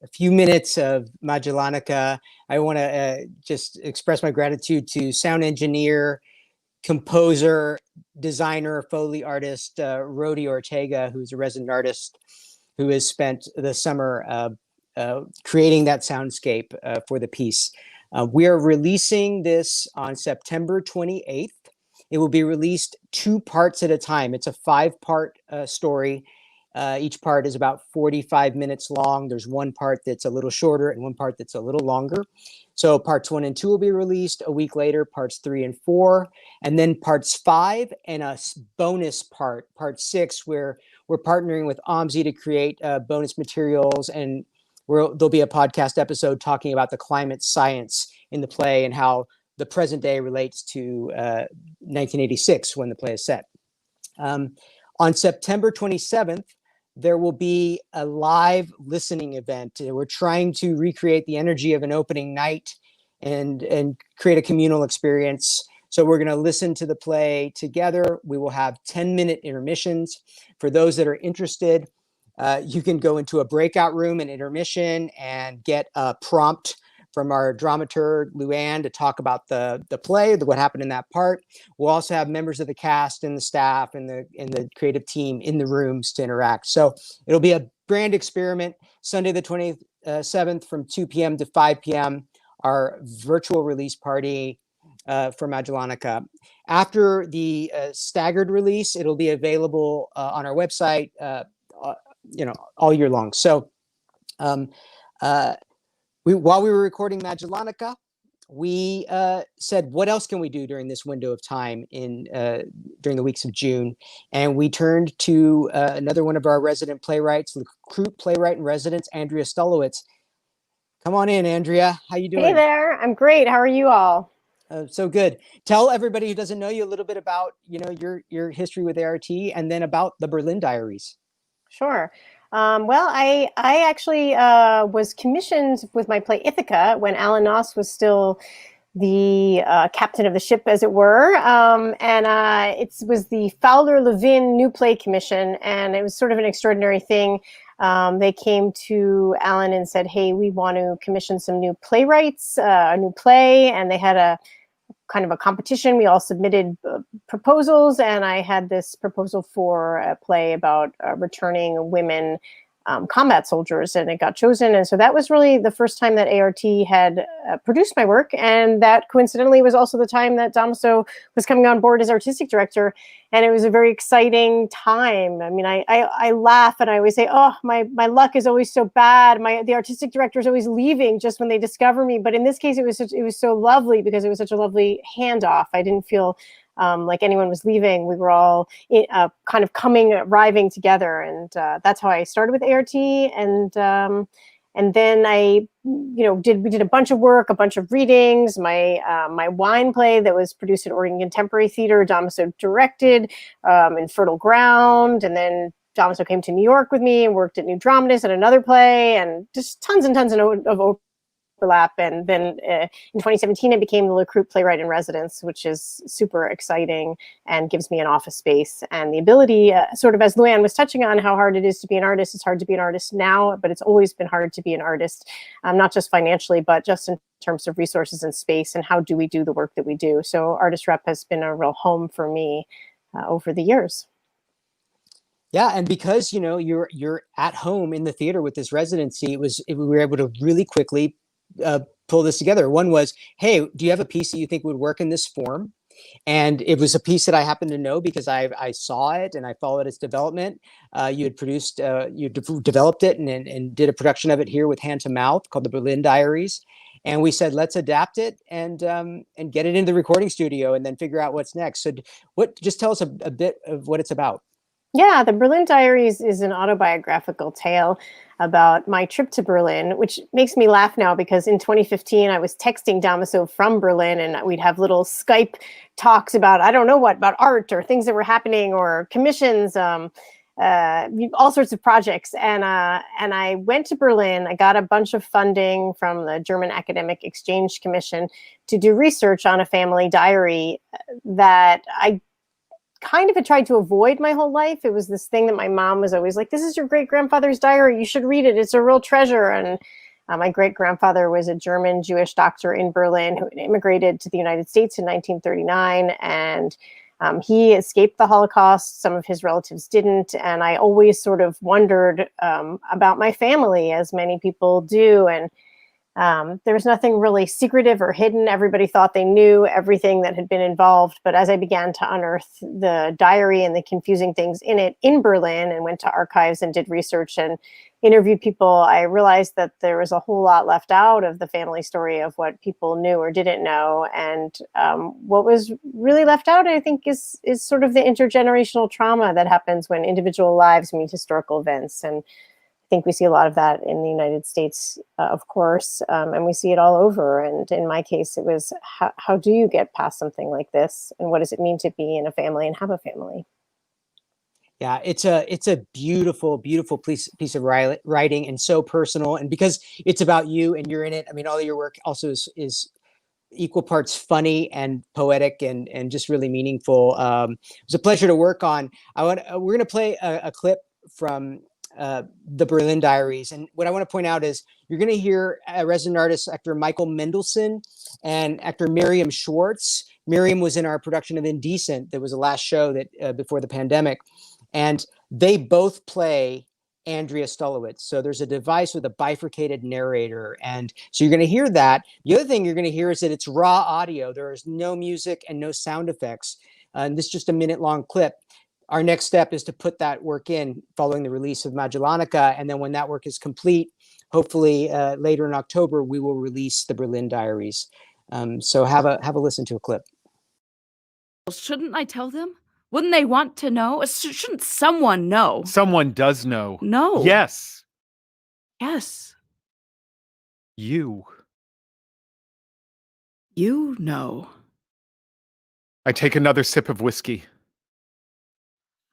a few minutes of Magellanica. I want to just express my gratitude to sound engineer, composer, designer, Foley artist, Rodi Ortega, who's a resident artist who has spent the summer creating that soundscape for the piece. We are releasing this on September 28th. It will be released 2 parts at a time. It's a 5-part story. Each part is about 45 minutes long. There's one part that's a little shorter and one part that's a little longer. So parts 1 and 2 will be released a week later, parts 3 and 4, and then parts 5 and a bonus part 6, where we're partnering with OMSI to create bonus materials, and there'll be a podcast episode talking about the climate science in the play and how the present day relates to 1986 when the play is set. On September 27th, there will be a live listening event. We're trying to recreate the energy of an opening night and create a communal experience. So we're going to listen to the play together. We will have 10-minute intermissions. For those that are interested, you can go into a breakout room in intermission and get a prompt from our dramaturg, Luann, to talk about the play, what happened in that part. We'll also have members of the cast and the staff and the creative team in the rooms to interact. So it'll be a brand experiment. Sunday the 27th from 2 p.m. to 5 p.m., our virtual release party for Magellanica. After the staggered release, it'll be available on our website, all year long. So while we were recording Magellanica, we said, what else can we do during this window of time during the weeks of June? And we turned to another one of our resident playwrights, the recruit playwright in residence, Andrea Stolowitz. Come on in, Andrea. How you doing? Hey there. I'm great. How are you all? So good. Tell everybody who doesn't know you a little bit about, your history with ART, and then about the Berlin Diaries. Sure. Well, I actually was commissioned with my play Ithaca when Alan Noss was still the captain of the ship, as it were. And it was the Fowler-Levin New Play Commission, and it was sort of an extraordinary thing. They came to Alan and said, hey, we want to commission some new playwrights, a new play, and they had a kind of a competition. We all submitted proposals, and I had this proposal for a play about returning women combat soldiers, and it got chosen. And so that was really the first time that ART had produced my work, and that coincidentally was also the time that Dámaso was coming on board as artistic director, and it was a very exciting time. I mean, I laugh and I always say, oh, my luck is always so bad. The artistic director is always leaving just when they discover me. But in this case, it was so lovely because it was such a lovely handoff. I didn't feel like anyone was leaving. We were all kind of arriving together, and that's how I started with ART. And then we did a bunch of work, a bunch of readings. My wine play that was produced at Oregon Contemporary Theater, Dámaso directed in Fertile Ground, and then Dámaso came to New York with me and worked at New Dramatists at another play, and just tons and tons of overlap. And then in 2017, I became the recruit playwright in residence, which is super exciting and gives me an office space and the ability, sort of as Luann was touching on, how hard it is to be an artist. It's hard to be an artist now, but it's always been hard to be an artist, not just financially, but just in terms of resources and space and how do we do the work that we do. So Artist Rep has been a real home for me over the years. Yeah, and because you're at home in the theater with this residency, we were able to really quickly pull this together. One was, hey, do you have a piece that you think would work in this form? And it was a piece that I happened to know because I saw it and I followed its development. You had produced, you developed it and did a production of it here with Hand to Mouth called the Berlin Diaries. And we said, let's adapt it and get it into the recording studio and then figure out what's next. So just tell us a bit of what it's about. Yeah, the Berlin Diaries is an autobiographical tale about my trip to Berlin, which makes me laugh now because in 2015, I was texting Dámaso from Berlin and we'd have little Skype talks about, I don't know what, about art or things that were happening or commissions, all sorts of projects. And I went to Berlin. I got a bunch of funding from the German Academic Exchange Commission to do research on a family diary that I kind of had tried to avoid my whole life. It was this thing that my mom was always like, this is your great grandfather's diary. You should read it. It's a real treasure. And my great grandfather was a German Jewish doctor in Berlin who immigrated to the United States in 1939. And he escaped the Holocaust. Some of his relatives didn't. And I always sort of wondered about my family, as many people do. And there was nothing really secretive or hidden. Everybody thought they knew everything that had been involved. But as I began to unearth the diary and the confusing things in it in Berlin, and went to archives and did research and interviewed people, I realized that there was a whole lot left out of the family story of what people knew or didn't know. And what was really left out, I think, is sort of the intergenerational trauma that happens when individual lives meet historical events. And I think we see a lot of that in the United States, of course, and we see it all over. And in my case, it was how do you get past something like this? And what does it mean to be in a family and have a family? Yeah, it's a beautiful, beautiful piece of writing, and so personal. And because it's about you and you're in it, I mean, all of your work also is equal parts funny and poetic and just really meaningful. It was a pleasure to work on. We're going to play a clip from the Berlin Diaries. And what I want to point out is you're going to hear resident artist actor Michael Mendelsohn and actor Miriam Schwartz. Miriam was in our production of Indecent. That was the last show that before the pandemic. And they both play Andrea Stolowitz. So there's a device with a bifurcated narrator. And so you're going to hear that. The other thing you're going to hear is that it's raw audio. There is no music and no sound effects. And this is just a minute-long clip. Our next step is to put that work in following the release of Magellanica. And then when that work is complete, hopefully later in October, we will release the Berlin Diaries. So have a listen to a clip. Shouldn't I tell them? Wouldn't they want to know? Shouldn't someone know? Someone does know. No. Yes. Yes. You. You know. I take another sip of whiskey.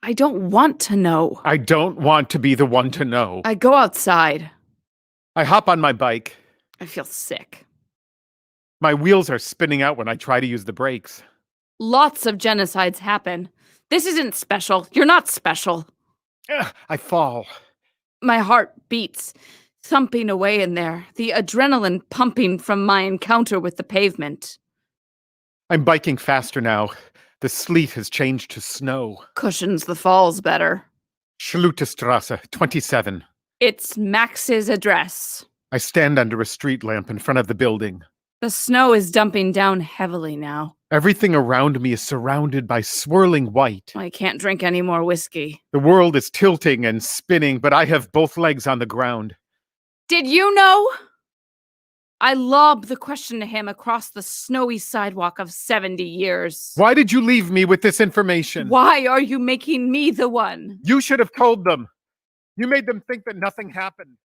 I don't want to know. I don't want to be the one to know. I go outside. I hop on my bike. I feel sick. My wheels are spinning out when I try to use the brakes. Lots of genocides happen. This isn't special. You're not special. I fall. My heart beats, thumping away in there, the adrenaline pumping from my encounter with the pavement. I'm biking faster now. The sleet has changed to snow. Cushions the falls better. Schlutestrasse, 27. It's Max's address. I stand under a street lamp in front of the building. The snow is dumping down heavily now. Everything around me is surrounded by swirling white. I can't drink any more whiskey. The world is tilting and spinning, but I have both legs on the ground. Did you know? I lob the question to him across the snowy sidewalk of 70 years. Why did you leave me with this information? Why are you making me the one? You should have told them. You made them think that nothing happened.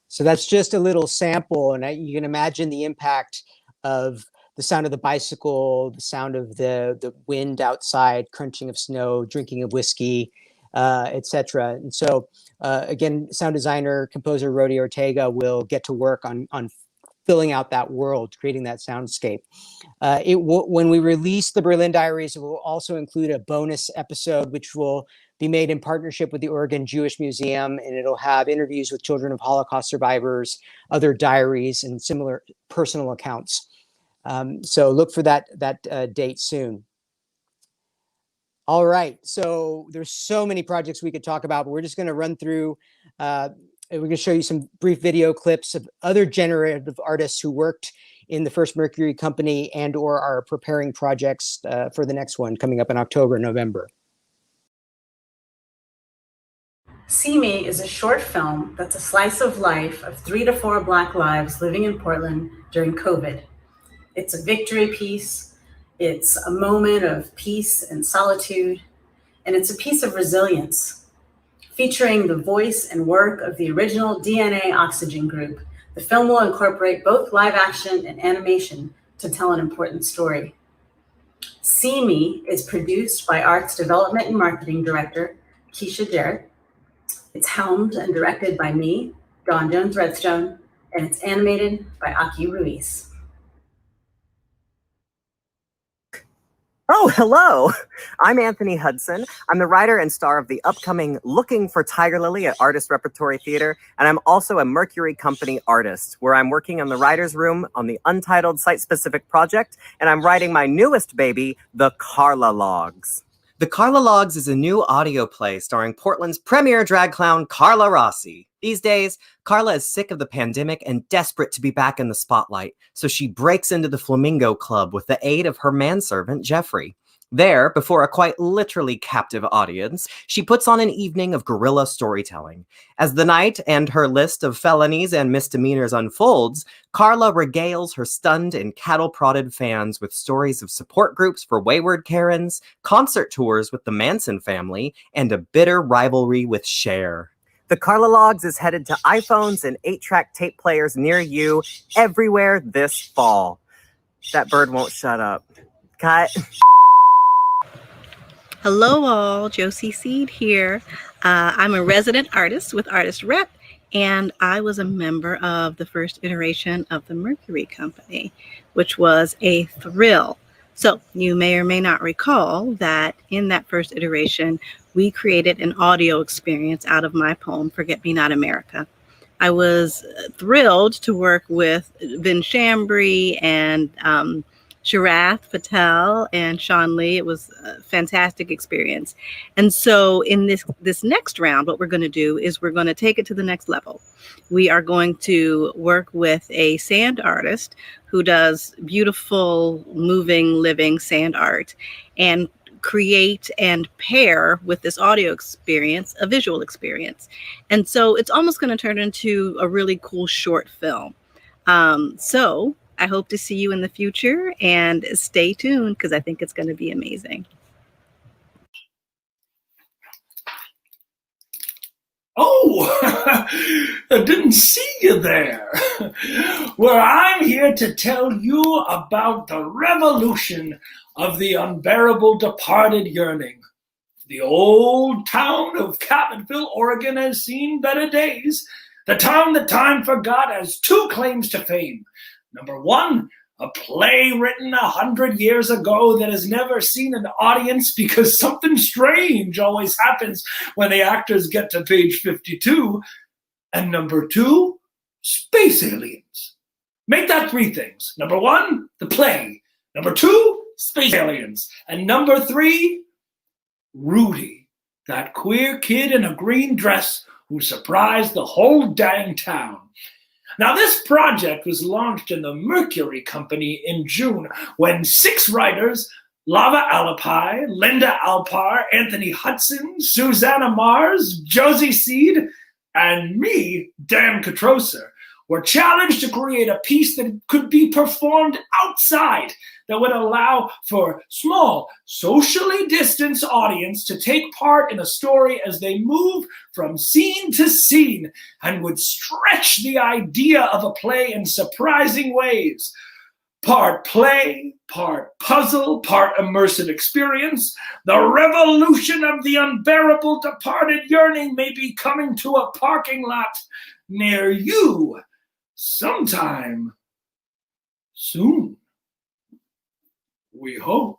So that's just a little sample, and you can imagine the impact of the sound of the bicycle, the sound of the wind outside, crunching of snow, drinking of whiskey, etc. And so, again, sound designer, composer Rodi Ortega will get to work on filling out that world, creating that soundscape. When we release the Berlin Diaries, it will also include a bonus episode, which will be made in partnership with the Oregon Jewish Museum, and it'll have interviews with children of Holocaust survivors, other diaries, and similar personal accounts. So look for that date soon. All right, so there's so many projects we could talk about, but we're just going to run through. We're going to show you some brief video clips of other generative artists who worked in the First Mercury Company and/or are preparing projects for the next one coming up in October, November. See Me is a short film that's a slice of life of 3 to 4 Black lives living in Portland during COVID. It's a victory piece, it's a moment of peace and solitude, and it's a piece of resilience. Featuring the voice and work of the original DNA Oxygen group, the film will incorporate both live action and animation to tell an important story. See Me is produced by Arts Development and Marketing Director Keisha Jarrett. It's helmed and directed by me, Dawn Jones-Redstone, and it's animated by Aki Ruiz. hello. I'm Anthony Hudson. I'm the writer and star of the upcoming Looking for Tiger Lily at Artist Repertory Theater, and I'm also a Mercury Company artist, where I'm working in the writer's room on the untitled site-specific project, and I'm writing my newest baby, The Carla Logs. The Carla Logs is a new audio play starring Portland's premier drag clown, Carla Rossi. These days, Carla is sick of the pandemic and desperate to be back in the spotlight, so she breaks into the Flamingo Club with the aid of her manservant, Jeffrey. There, before a quite literally captive audience, she puts on an evening of guerrilla storytelling. As the night and her list of felonies and misdemeanors unfolds, Carla regales her stunned and cattle-prodded fans with stories of support groups for wayward Karens, concert tours with the Manson family, and a bitter rivalry with Cher. The Carla Logs is headed to iPhones and 8-track tape players near you everywhere this fall. That bird won't shut up. Cut. Hello all, Josie Seed here. I'm a resident artist with Artist Rep, and I was a member of the first iteration of the Mercury Company, which was a thrill. So you may or may not recall that in that first iteration, we created an audio experience out of my poem, Forget Me Not America. I was thrilled to work with Vin Chambry and Sharath Patel and Sean Lee. It was a fantastic experience. And so in this next round, what we're going to do is we're going to take it to the next level. We are going to work with a sand artist who does beautiful, moving, living sand art and create and pair with this audio experience, a visual experience. And so it's almost going to turn into a really cool short film. So I hope to see you in the future, and stay tuned because I think it's going to be amazing. Oh, I didn't see you there. Well, I'm here to tell you about the revolution of the unbearable departed yearning. The old town of Capitol, Oregon has seen better days. The town that time forgot has two claims to fame. Number one, a play written 100 years ago that has never seen an audience because something strange always happens when the actors get to page 52. And number two, space aliens. Make that three things. Number one, the play. Number two, space aliens. And number three, Rudy, that queer kid in a green dress who surprised the whole dang town. Now, this project was launched in the Mercury Company in June when 6 writers, Lava Alapai, Linda Alpar, Anthony Hudson, Susanna Mars, Josie Seed, and me, Dan Katroser, were challenged to create a piece that could be performed outside, that would allow for small, socially distanced audience to take part in a story as they move from scene to scene and would stretch the idea of a play in surprising ways. Part play, part puzzle, part immersive experience. The revolution of the unbearable departed yearning may be coming to a parking lot near you sometime soon. We hope.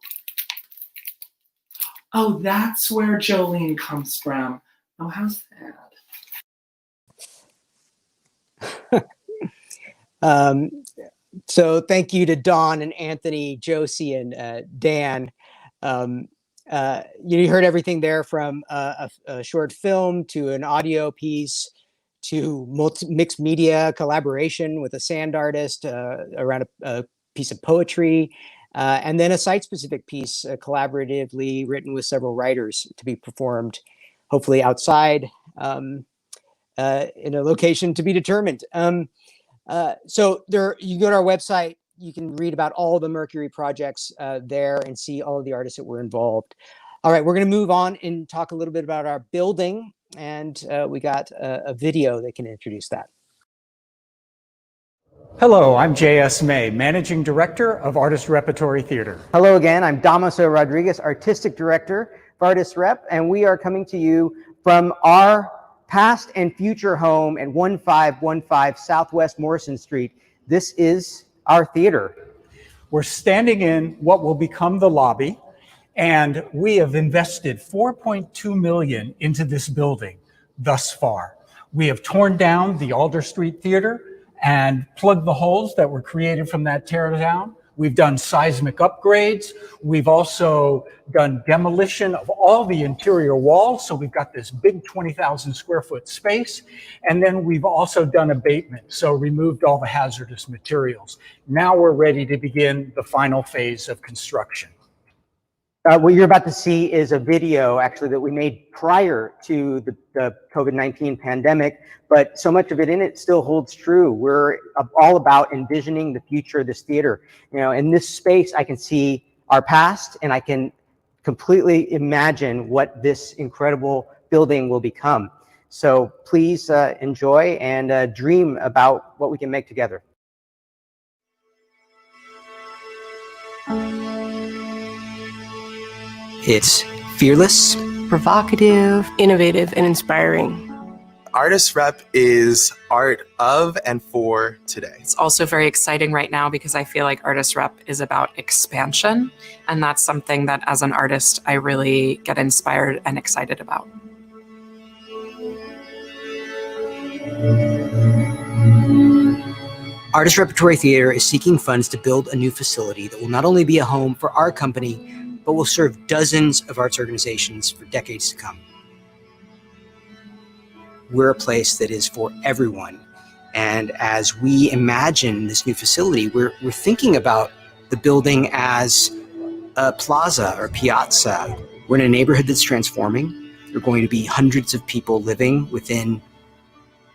Oh, that's where Jolene comes from. Oh, how's that? So thank you to Dawn and Anthony, Josie, and Dan. You heard everything there from a short film to an audio piece to mixed media collaboration with a sand artist around a piece of poetry. And then a site-specific piece, collaboratively written with several writers to be performed, hopefully outside in a location to be determined. So you go to our website, you can read about all the Mercury projects there and see all of the artists that were involved. All right, we're going to move on and talk a little bit about our building, and we got a video that can introduce that. Hello, I'm J.S. May, Managing Director of Artist Repertory Theater. Hello again, I'm Dámaso Rodríguez, Artistic Director of Artist Rep, and we are coming to you from our past and future home at 1515 Southwest Morrison Street. This is our theater. We're standing in what will become the lobby, And we have invested $4.2 million into this building thus far. We have torn down the Alder Street Theater and plugged the holes that were created from that tear down. We've done seismic upgrades. We've also done demolition of all the interior walls. So we've got this big 20,000 square foot space. And then we've also done abatement. So removed all the hazardous materials. Now we're ready to begin the final phase of construction. What you're about to see is a video actually that we made prior to the COVID-19 pandemic, but so much of it in it still holds true. We're all about envisioning the future of this theater. You know, in this space, I can see our past and I can completely imagine what this incredible building will become. So please enjoy and dream about what we can make together. It's fearless, provocative, innovative, and inspiring. Artist Rep is art of and for today. It's also very exciting right now because I feel like Artist Rep is about expansion, and that's something that as an artist I really get inspired and excited about. Artist Repertory Theater is seeking funds to build a new facility that will not only be a home for our company, but will serve dozens of arts organizations for decades to come. We're a place that is for everyone. And as we imagine this new facility, we're thinking about the building as a plaza or piazza. We're in a neighborhood that's transforming. There are going to be hundreds of people living within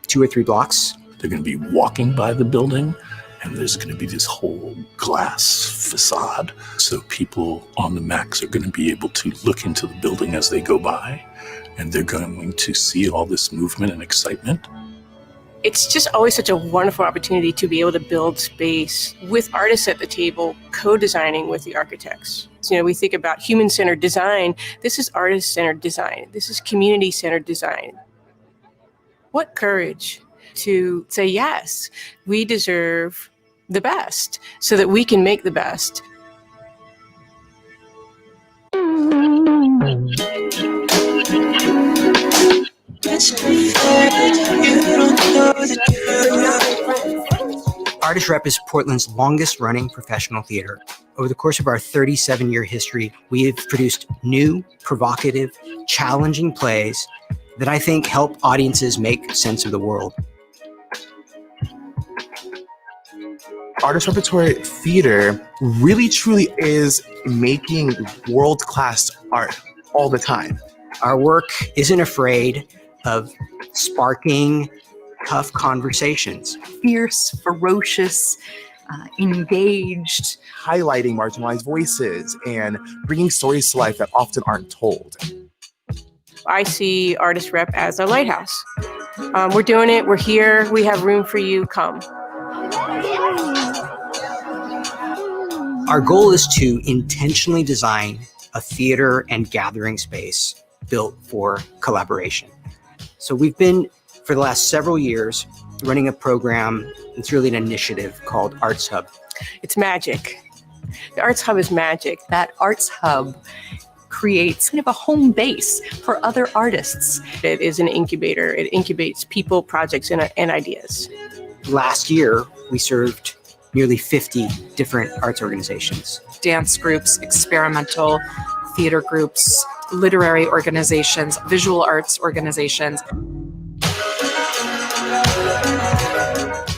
2 or 3 blocks. They're going to be walking by the building, and there's going to be this whole glass facade. So people on the Max are going to be able to look into the building as they go by, and they're going to see all this movement and excitement. It's just always such a wonderful opportunity to be able to build space with artists at the table, co-designing with the architects. So, you know, we think about human-centered design. This is artist-centered design. This is community-centered design. What courage to say, yes, we deserve the best so that we can make the best. Artist Rep is Portland's longest running professional theater. Over the course of our 37-year history, we have produced new, provocative, challenging plays that I think help audiences make sense of the world. Artist Repertory Theater really truly is making world-class art all the time. Our work isn't afraid of sparking tough conversations. Fierce, ferocious, engaged. Highlighting marginalized voices and bringing stories to life that often aren't told. I see Artist Rep as a lighthouse. We're doing it, we're here, we have room for you, come. Our goal is to intentionally design a theater and gathering space built for collaboration. So we've been, for the last several years, running a program, it's really an initiative called Arts Hub. It's magic. The Arts Hub is magic. That Arts Hub creates kind of a home base for other artists. It is an incubator. It incubates people, projects, and ideas. Last year, we served nearly 50 different arts organizations. Dance groups, experimental theater groups, literary organizations, visual arts organizations.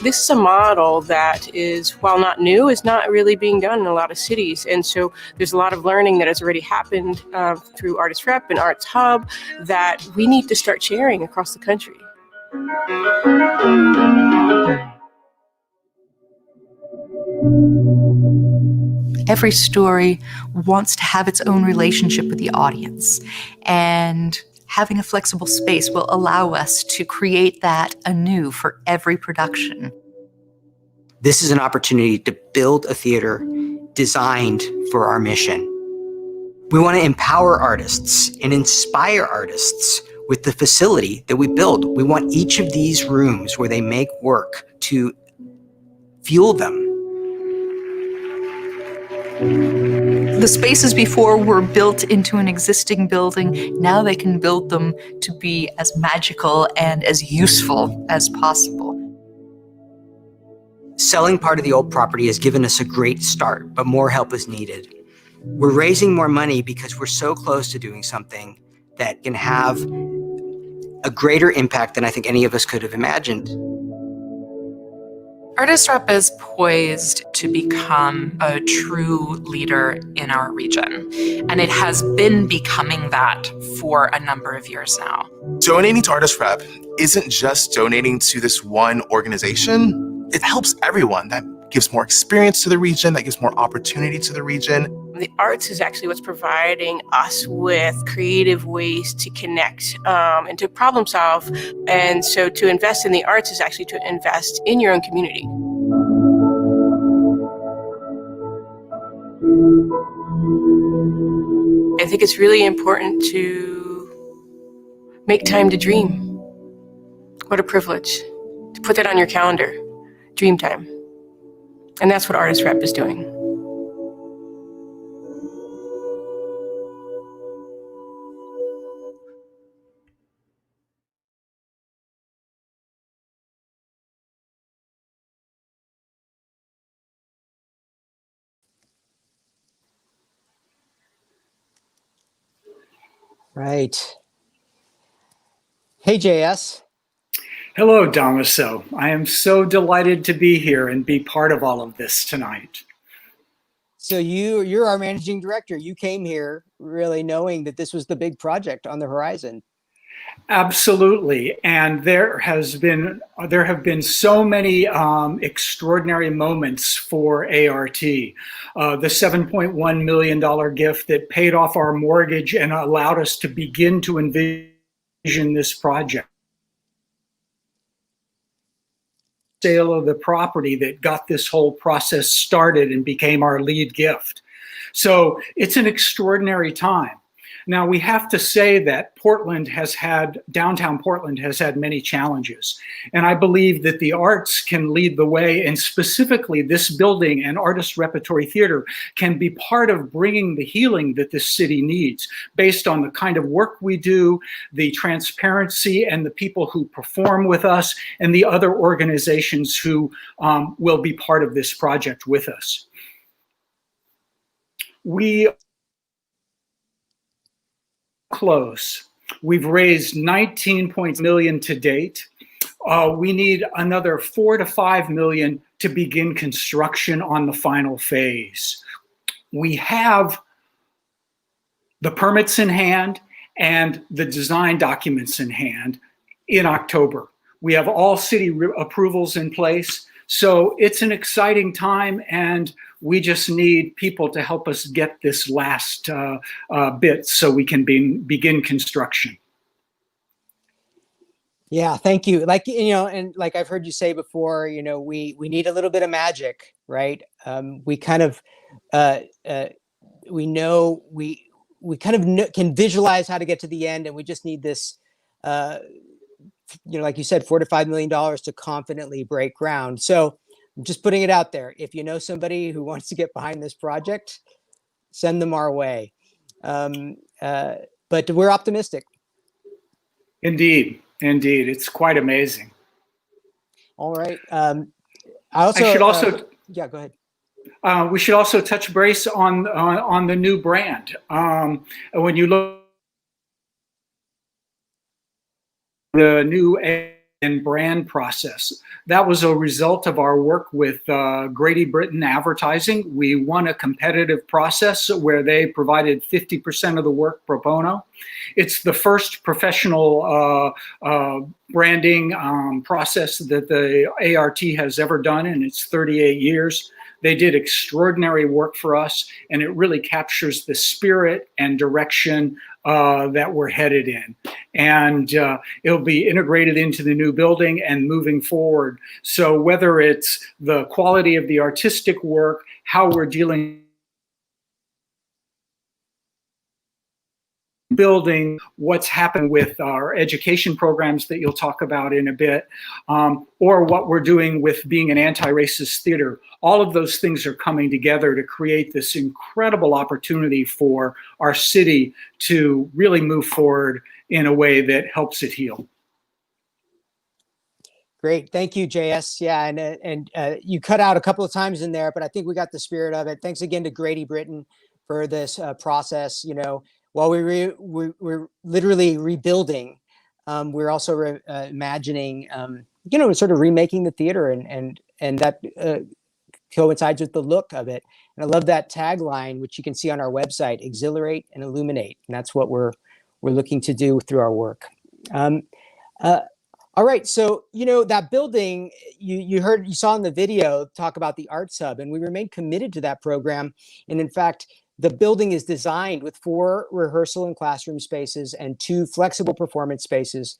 This is a model that is, while not new, is not really being done in a lot of cities. And so there's a lot of learning that has already happened through Artist Rep and Arts Hub that we need to start sharing across the country. Every story wants to have its own relationship with the audience, and having a flexible space will allow us to create that anew for every production. This is an opportunity to build a theater designed for our mission. We want to empower artists and inspire artists with the facility that we build. We want each of these rooms where they make work to fuel them. The spaces before were built into an existing building. Now they can build them to be as magical and as useful as possible. Selling part of the old property has given us a great start, but more help is needed. We're raising more money because we're so close to doing something that can have a greater impact than I think any of us could have imagined. Artist Rep is poised to become a true leader in our region, and it has been becoming that for a number of years now. Donating to Artist Rep isn't just donating to this one organization. It helps everyone. That gives more experience to the region, that gives more opportunity to the region. The arts is actually what's providing us with creative ways to connect and to problem solve. And so to invest in the arts is actually to invest in your own community. I think it's really important to make time to dream. What a privilege to put that on your calendar, dream time. And that's what Artist Rep is doing. Right. Hey, JS. Hello, Dámaso. I am so delighted to be here and be part of all of this tonight. So you're our managing director. You came here really knowing that this was the big project on the horizon. Absolutely, and there have been so many extraordinary moments for ART. The $7.1 million gift that paid off our mortgage and allowed us to begin to envision this project. Sale of the property that got this whole process started and became our lead gift. So it's an extraordinary time. Now, we have to say that downtown Portland has had many challenges. And I believe that the arts can lead the way, and specifically this building and Artist Repertory Theater can be part of bringing the healing that this city needs based on the kind of work we do, the transparency, and the people who perform with us, and the other organizations who will be part of this project with us. We close. We've raised $19 million to date. We need another $4 to $5 million to begin construction on the final phase. We have the permits in hand and the design documents in hand in October. We have all city approvals in place. So it's an exciting time, and we just need people to help us get this last bit so we can begin construction. Yeah, thank you. Like, and like I've heard you say before, we need a little bit of magic, right? We kind of, we kind of can visualize how to get to the end, and we just need this, like you said, $4 to $5 million to confidently break ground. So I'm just putting it out there. If you know somebody who wants to get behind this project, send them our way. But we're optimistic. Indeed. It's quite amazing. All right. Yeah, go ahead. We should also touch base on the new brand. When you look at the new and brand process, that was a result of our work with Grady Britton Advertising. We won a competitive process where they provided 50% of the work pro bono. It's the first professional branding process that the ART has ever done in its 38 years. They did extraordinary work for us, and it really captures the spirit and direction that we're headed in. And it'll be integrated into the new building and moving forward. So whether it's the quality of the artistic work, how we're dealing building, what's happened with our education programs that you'll talk about in a bit, or what we're doing with being an anti-racist theater. All of those things are coming together to create this incredible opportunity for our city to really move forward in a way that helps it heal. Great. Thank you, JS. Yeah, and you cut out a couple of times in there, but I think we got the spirit of it. Thanks again to Grady Britton for this process. You know, while we're literally rebuilding, we're also imagining, you know, sort of remaking the theater, and that coincides with the look of it. And I love that tagline, which you can see on our website: exhilarate and illuminate. And that's what we're looking to do through our work. All right, so you know that building you saw in the video talk about the Arts Hub, and we remain committed to that program. And in fact, the building is designed with 4 rehearsal and classroom spaces and 2 flexible performance spaces,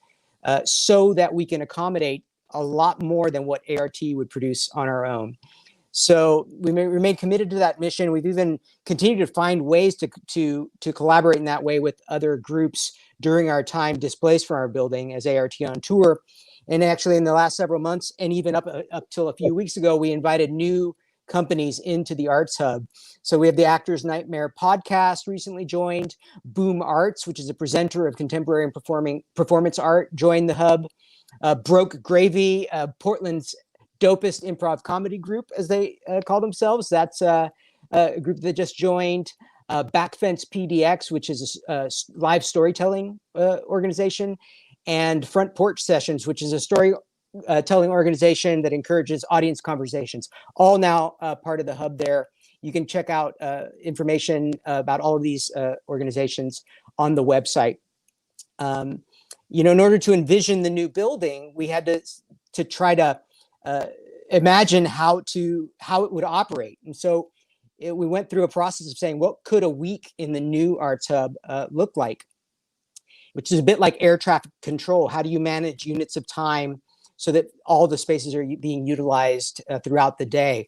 so that we can accommodate a lot more than what ART would produce on our own. So we remain committed to that mission. We've even continued to find ways to collaborate in that way with other groups during our time displaced from our building as ART on tour. And actually in the last several months, and even up till a few weeks ago, we invited new companies into the Arts Hub. So we have the Actor's Nightmare podcast recently joined, Boom Arts, which is a presenter of contemporary and performance art, joined the hub. Broke Gravy, Portland's dopest improv comedy group, as they call themselves. That's a group that just joined. Backfence PDX, which is a live storytelling organization, and Front Porch Sessions, which is a storytelling organization that encourages audience conversations. All now part of the hub there. You can check out information about all of these organizations on the website. You know, in order to envision the new building, we had to try to imagine how it would operate. And so we went through a process of saying, what could a week in the new Arts Hub look like? Which is a bit like air traffic control. How do you manage units of time so that all the spaces are being utilized throughout the day?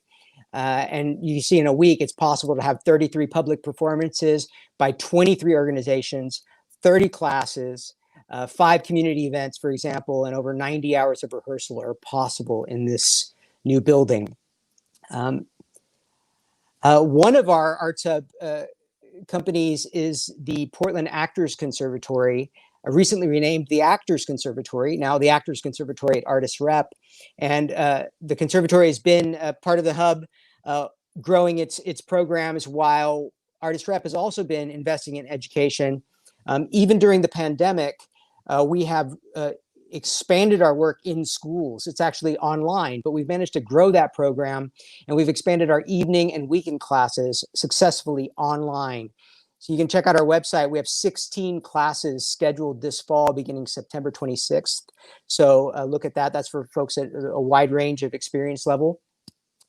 And you see in a week, it's possible to have 33 public performances by 23 organizations, 30 classes, 5 community events, for example, and over 90 hours of rehearsal are possible in this new building. One of our Arts Hub companies is the Portland Actors Conservatory, recently renamed the Actors Conservatory, now the Actors Conservatory at Artist Rep. And the conservatory has been part of the hub, growing its programs, while Artist Rep has also been investing in education. Even during the pandemic, we have expanded our work in schools. It's actually online, but we've managed to grow that program, and we've expanded our evening and weekend classes successfully online. So you can check out our website. We have 16 classes scheduled this fall, beginning September 26th. So look at that. That's for folks at a wide range of experience level.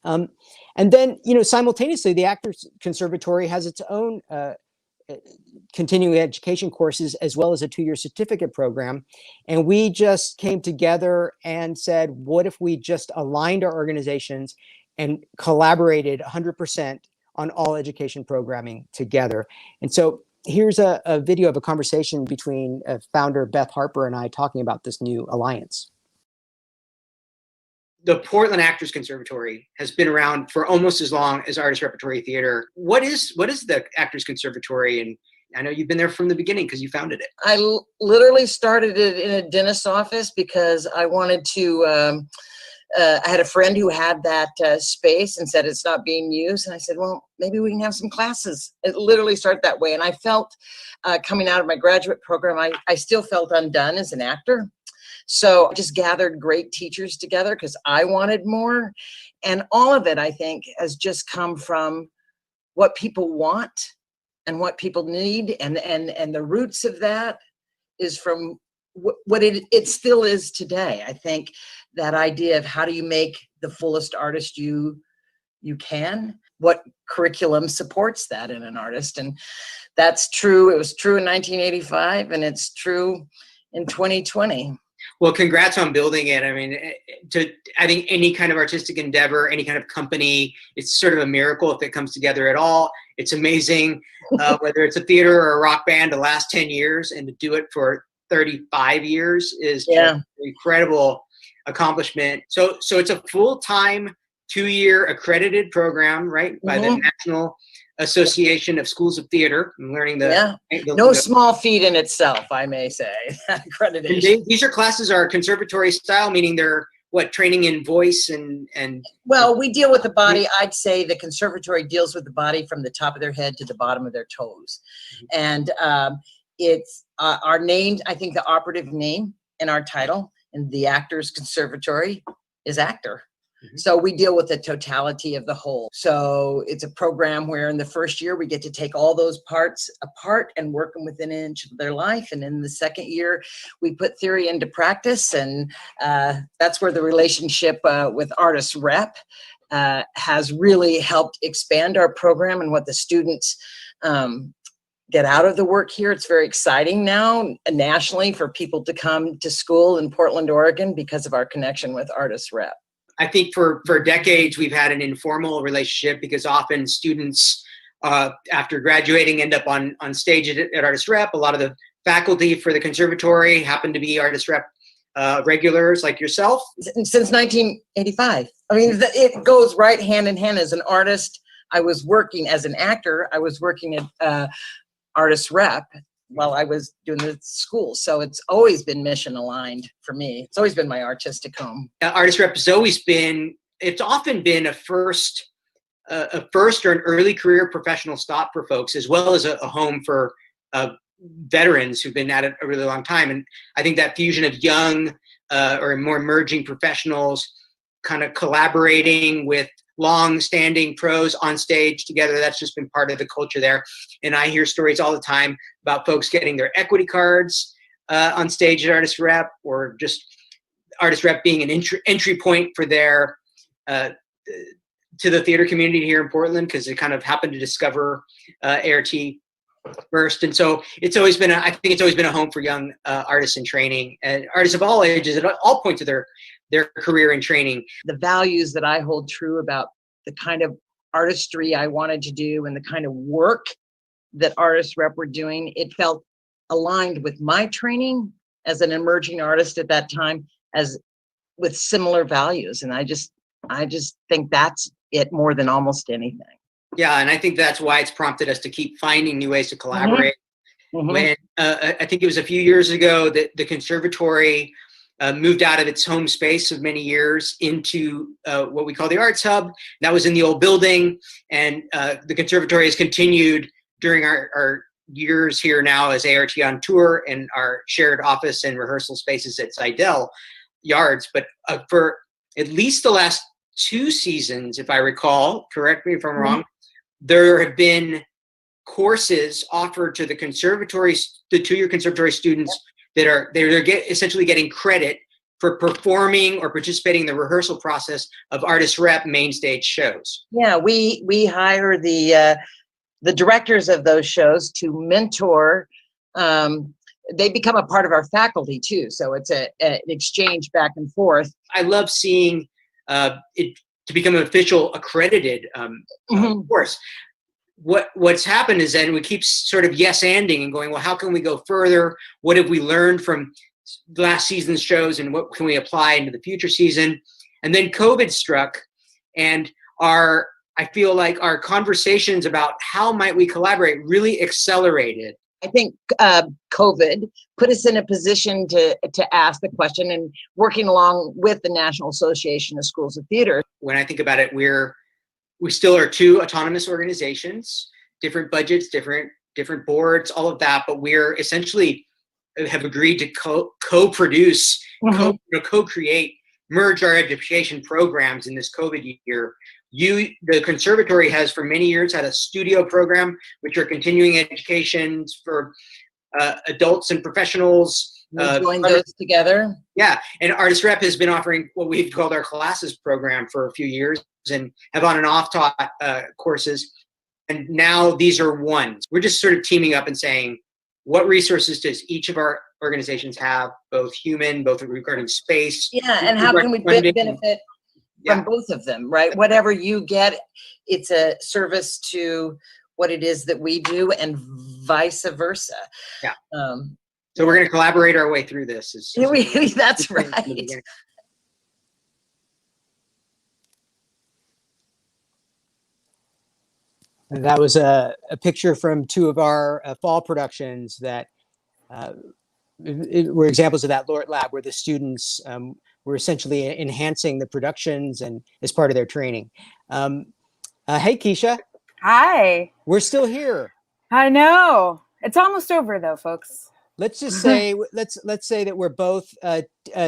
And then, you know, simultaneously, the Actors Conservatory has its own continuing education courses, as well as a 2-year certificate program. And we just came together and said, what if we just aligned our organizations and collaborated 100% on all education programming together? And so here's a video of a conversation between founder Beth Harper and I talking about this new alliance. The Portland Actors Conservatory has been around for almost as long as Artist Repertory Theater. What is the Actors Conservatory? And I know you've been there from the beginning because you founded it. I literally started it in a dentist's office because I wanted to, I had a friend who had that space and said it's not being used. And I said, well, maybe we can have some classes. It literally started that way. And I felt coming out of my graduate program, I still felt undone as an actor. So I just gathered great teachers together because I wanted more. And all of it, I think, has just come from what people want and what people need. And the roots of that is from what it still is today. I think that idea of how do you make the fullest artist you can, what curriculum supports that in an artist. And that's true. It was true in 1985 and it's true in 2020. Well, congrats on building it. I mean, I think any kind of artistic endeavor, any kind of company, it's sort of a miracle if it comes together at all. It's amazing, whether it's a theater or a rock band, to last 10 years and to do it for 35 years is just an incredible accomplishment. So it's a full-time 2-year accredited program, right, by the National Association of Schools of Theater. I'm learning no small feat in itself, I may say. Accreditation. These classes are conservatory style, meaning they're training in voice and. Well, we deal with the body. I'd say the conservatory deals with the body from the top of their head to the bottom of their toes, and it's our name. I think the operative name in our title in the Actors Conservatory is actor. So we deal with the totality of the whole. So it's a program where in the first year we get to take all those parts apart and work them within an inch of their life. And in the second year, we put theory into practice. And that's where the relationship with Artist Rep has really helped expand our program and what the students get out of the work here. It's very exciting now nationally for people to come to school in Portland, Oregon because of our connection with Artist Rep. I think for decades, we've had an informal relationship because often students, after graduating, end up on stage at Artist Rep. A lot of the faculty for the conservatory happen to be Artist Rep regulars like yourself. Since 1985. I mean, it goes right hand in hand. As an artist, I was working as an actor. I was working at Artist Rep while I was doing the school. So it's always been mission aligned for me. It's always been my artistic home. Artist Rep has always been, it's often been a first or an early career professional stop for folks, as well as a home for veterans who've been at it a really long time. And I think that fusion of young or more emerging professionals kind of collaborating with long-standing pros on stage together, that's just been part of the culture there. And I hear stories all the time about folks getting their equity cards on stage at Artist Rep, or just Artist Rep being an entry point for their to the theater community here in Portland, because they kind of happened to discover ART first. And so it's always been I think it's always been a home for young artists in training, and artists of all ages at all points of their career and training. The values that I hold true about the kind of artistry I wanted to do and the kind of work that Artist Rep were doing, it felt aligned with my training as an emerging artist at that time, as with similar values. And I just think that's it more than almost anything. Yeah, and I think that's why it's prompted us to keep finding new ways to collaborate. When I think it was a few years ago that the conservatory moved out of its home space of many years into what we call the Arts Hub. That was in the old building, and the conservatory has continued during our years here now as ART on tour and our shared office and rehearsal spaces at Seidel Yards. But for at least the last 2 seasons, if I recall, correct me if I'm wrong, there have been courses offered to the conservatory, the 2-year conservatory students that they're essentially getting credit for performing or participating in the rehearsal process of Artist Rep main stage shows. Yeah, we hire the directors of those shows to mentor. They become a part of our faculty too, so it's an exchange back and forth. I love seeing it to become an official accredited course. What's happened is then we keep sort of yes-anding and going, well, how can we go further? What have we learned from last season's shows, and what can we apply into the future season? And then COVID struck, and I feel like our conversations about how might we collaborate really accelerated. I think COVID put us in a position to ask the question, and working along with the National Association of Schools of Theater. When I think about it, we still are 2 autonomous organizations, different budgets, different boards, all of that, but we're essentially have agreed to co-produce, co-create, merge our education programs in this COVID year. The conservatory has for many years had a studio program, which are continuing educations for adults and professionals. Join those together. Yeah, and Artist Rep has been offering what we've called our classes program for a few years, and have on and off taught courses. And now these are ones. We're just sort of teaming up and saying, what resources does each of our organizations have, both human, both regarding space? Yeah, and how can we benefit from both of them, right? Whatever you get, it's a service to what it is that we do, and vice versa. Yeah. So we're going to collaborate our way through this. That's right. That was a picture from two of our fall productions that were examples of that LORT lab, where the students were essentially enhancing the productions and as part of their training. Hey, Keisha. Hi. We're still here. I know. It's almost over though, folks. Let's just say let's say that we're both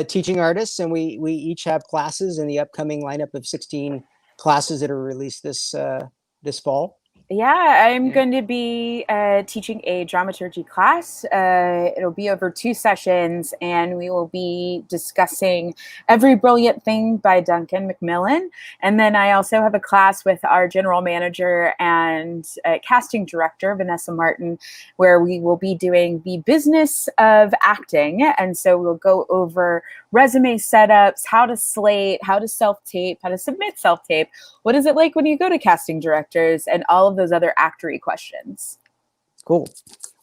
teaching artists, and we each have classes in the upcoming lineup of 16 classes that are released this fall. Yeah, I'm going to be teaching a dramaturgy class. It'll be over 2 sessions, and we will be discussing Every Brilliant Thing by Duncan Macmillan. And then I also have a class with our general manager and casting director, Vanessa Martin, where we will be doing the business of acting. And so we'll go over resume setups, how to slate, how to self-tape, how to submit self-tape. What is it like when you go to casting directors, and all of those other actory questions. Cool.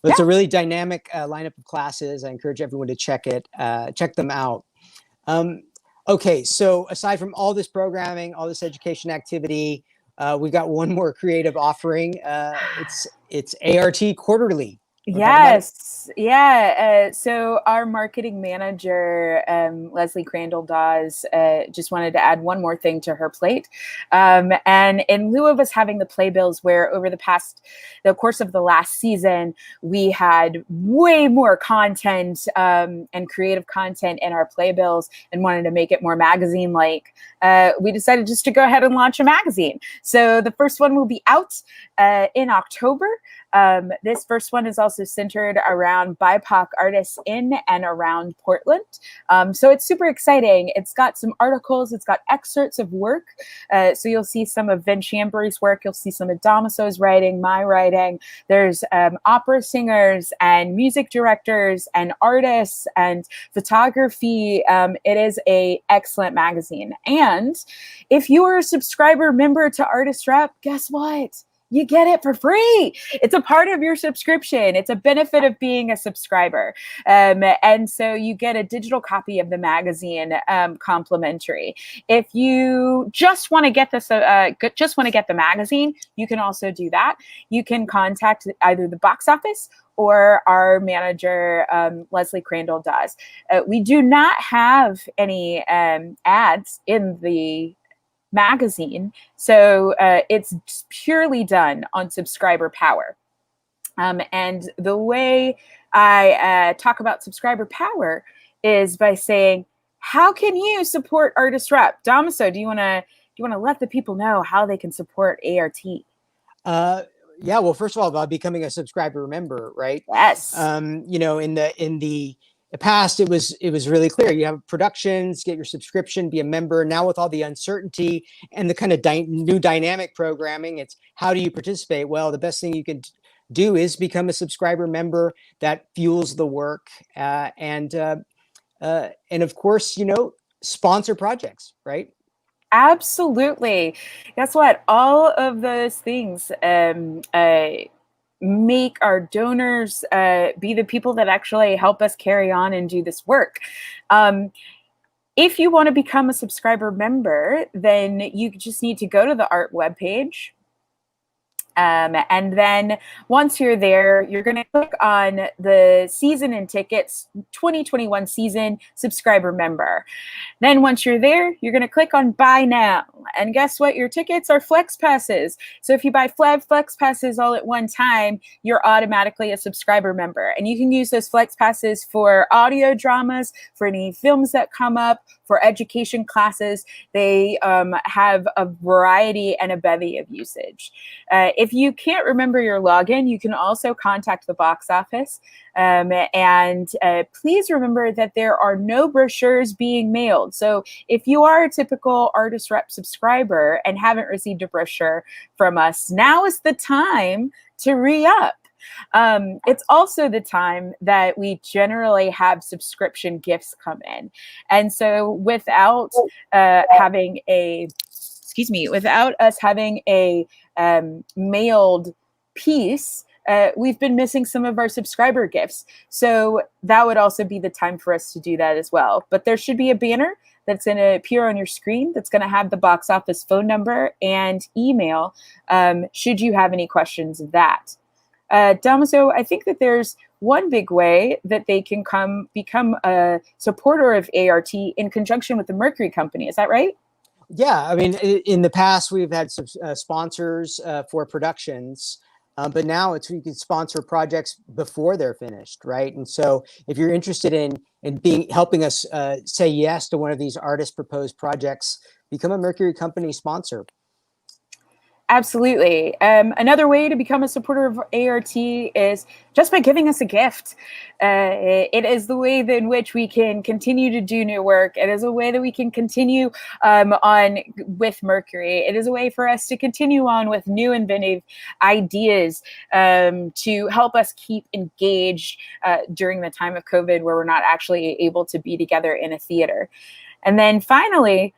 Well, it's a really dynamic lineup of classes. I encourage everyone to check them out. Okay, so aside from all this programming, all this education activity, we've got one more creative offering. It's ART Quarterly. Yes. Yeah. So our marketing manager, Leslie Crandall Dawes, just wanted to add one more thing to her plate. And in lieu of us having the playbills, where over the course of the last season, we had way more content and creative content in our playbills and wanted to make it more magazine-like, we decided just to go ahead and launch a magazine. So the first one will be out in October. This first one is also centered around BIPOC artists in and around Portland. So it's super exciting. It's got some articles, it's got excerpts of work. So you'll see some of Vin Chambry's work, you'll see some of Damaso's writing, my writing. There's opera singers and music directors and artists and photography. It is an excellent magazine. And if you are a subscriber member to Artist Rep, guess what? You get it for free. It's a part of your subscription. It's a benefit of being a subscriber. And so you get a digital copy of the magazine complimentary. If you just want to get this, just want to get the magazine, you can also do that. You can contact either the box office or our manager, Leslie Crandall Dawes. We do not have any ads in the magazine, so it's purely done on subscriber power. And the way I talk about subscriber power is by saying, how can you support Artist Rep? Damaso, do you want to let the people know how they can support ART? Yeah, well, first of all, by becoming a subscriber member, right? Yes. You know, in the past, it was really clear. You have productions, get your subscription, be a member. Now with all the uncertainty and the kind of new dynamic programming, it's how do you participate? Well, the best thing you can do is become a subscriber member. That fuels the work, and of course, you know, sponsor projects, right? Absolutely. Guess what? All of those things make our donors be the people that actually help us carry on and do this work. If you want to become a subscriber member, then you just need to go to the ART webpage. And then once you're there, you're going to click on the season and tickets 2021 season subscriber member. Then once you're there, you're going to click on buy now. And guess what? Your tickets are flex passes. So if you buy flex passes all at one time, you're automatically a subscriber member. And you can use those flex passes for audio dramas, for any films that come up, for education classes. They have a variety and a bevy of usage. If you can't remember your login, you can also contact the box office. And please remember that there are no brochures being mailed. So if you are a typical Artist Rep subscriber and haven't received a brochure from us, now is the time to re-up. It's also the time that we generally have subscription gifts come in. And so without having a, without us having a mailed piece, we've been missing some of our subscriber gifts. So that would also be the time for us to do that as well. But there should be a banner that's going to appear on your screen that's going to have the box office phone number and email, should you have any questions of that. Dámaso, I think that there's one big way that they can become a supporter of ART in conjunction with the Mercury Company. Is that right? Yeah, I mean, in the past, we've had some sponsors for productions, but now you can sponsor projects before they're finished, right? And so if you're interested in helping us say yes to one of these artist proposed projects, become a Mercury Company sponsor. Absolutely. Another way to become a supporter of ART is just by giving us a gift. It is the way in which we can continue to do new work. It is a way that we can continue on with Mercury. It is a way for us to continue on with new inventive ideas to help us keep engaged during the time of COVID, where we're not actually able to be together in a theater. And then finally,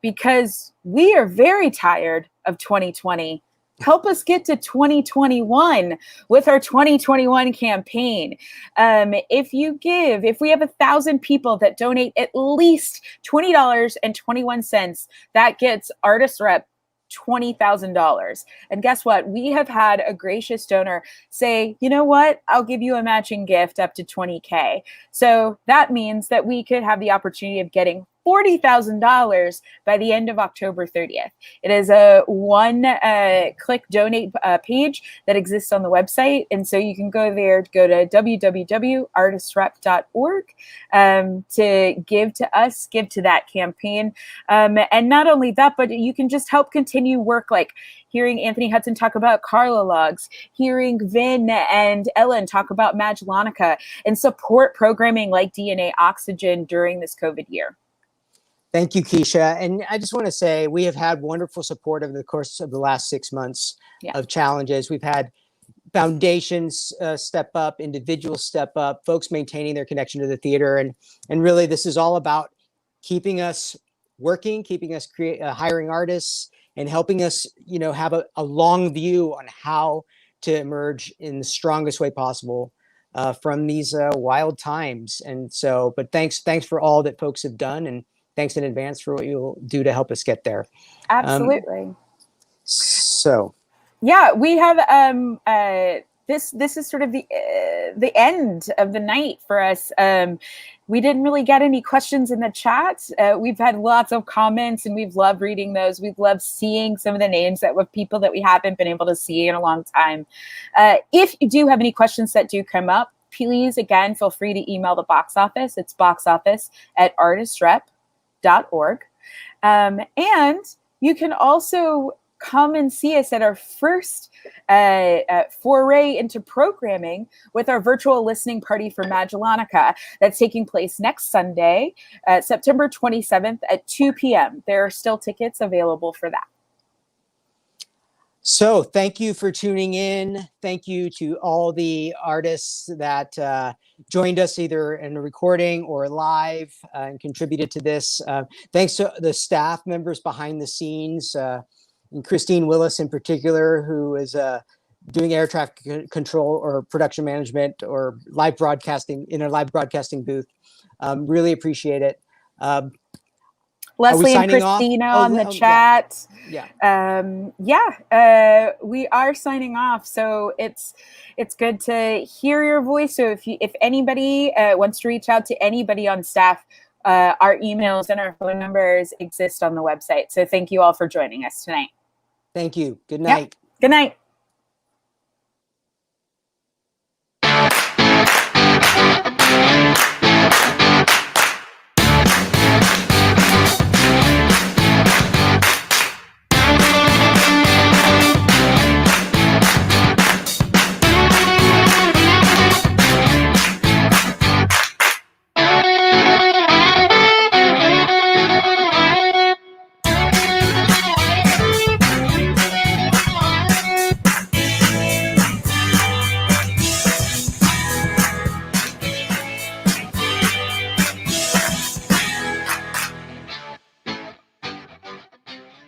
because we are very tired of 2020, help us get to 2021 with our 2021 campaign. If we have 1,000 people that donate at least $20.21, that gets Artist Rep $20,000. And guess what? We have had a gracious donor say, you know what? I'll give you a matching gift up to $20K. So that means that we could have the opportunity of getting $40,000 by the end of October 30th. It is a one-click donate page that exists on the website. And so you can go there, go to www.artistrep.org to give to us, give to that campaign. And not only that, but you can just help continue work like hearing Anthony Hudson talk about Carla logs, hearing Vin and Ellen talk about Magellanica, and support programming like DNA Oxygen during this COVID year. Thank you, Keisha. And I just want to say we have had wonderful support over the course of the last 6 months of challenges. We've had foundations step up, individuals step up, folks maintaining their connection to the theater. And really, this is all about keeping us working, keeping us hiring artists, and helping us, have a long view on how to emerge in the strongest way possible from these wild times. And so, but thanks for all that folks have done, and thanks in advance for what you'll do to help us get there. Absolutely. So, yeah, we have this is sort of the end of the night for us. We didn't really get any questions in the chat. We've had lots of comments, and we've loved reading those. We've loved seeing some of the names of people that we haven't been able to see in a long time. If you do have any questions that do come up, please, again, feel free to email the box office. It's boxoffice@artistrep.org. And you can also come and see us at our first foray into programming with our virtual listening party for Magellanica that's taking place next Sunday, September 27th at 2 p.m. There are still tickets available for that. So thank you for tuning in. Thank you to all the artists that joined us either in a recording or live and contributed to this. Thanks to the staff members behind the scenes, and Christine Willis in particular, who is doing air traffic control or production management or live broadcasting in a live broadcasting booth. Really appreciate it. Leslie and Christina on the chat. Yeah. We are signing off. So it's good to hear your voice. So if anybody wants to reach out to anybody on staff, our emails and our phone numbers exist on the website. So thank you all for joining us tonight. Thank you. Good night. Yep. Good night.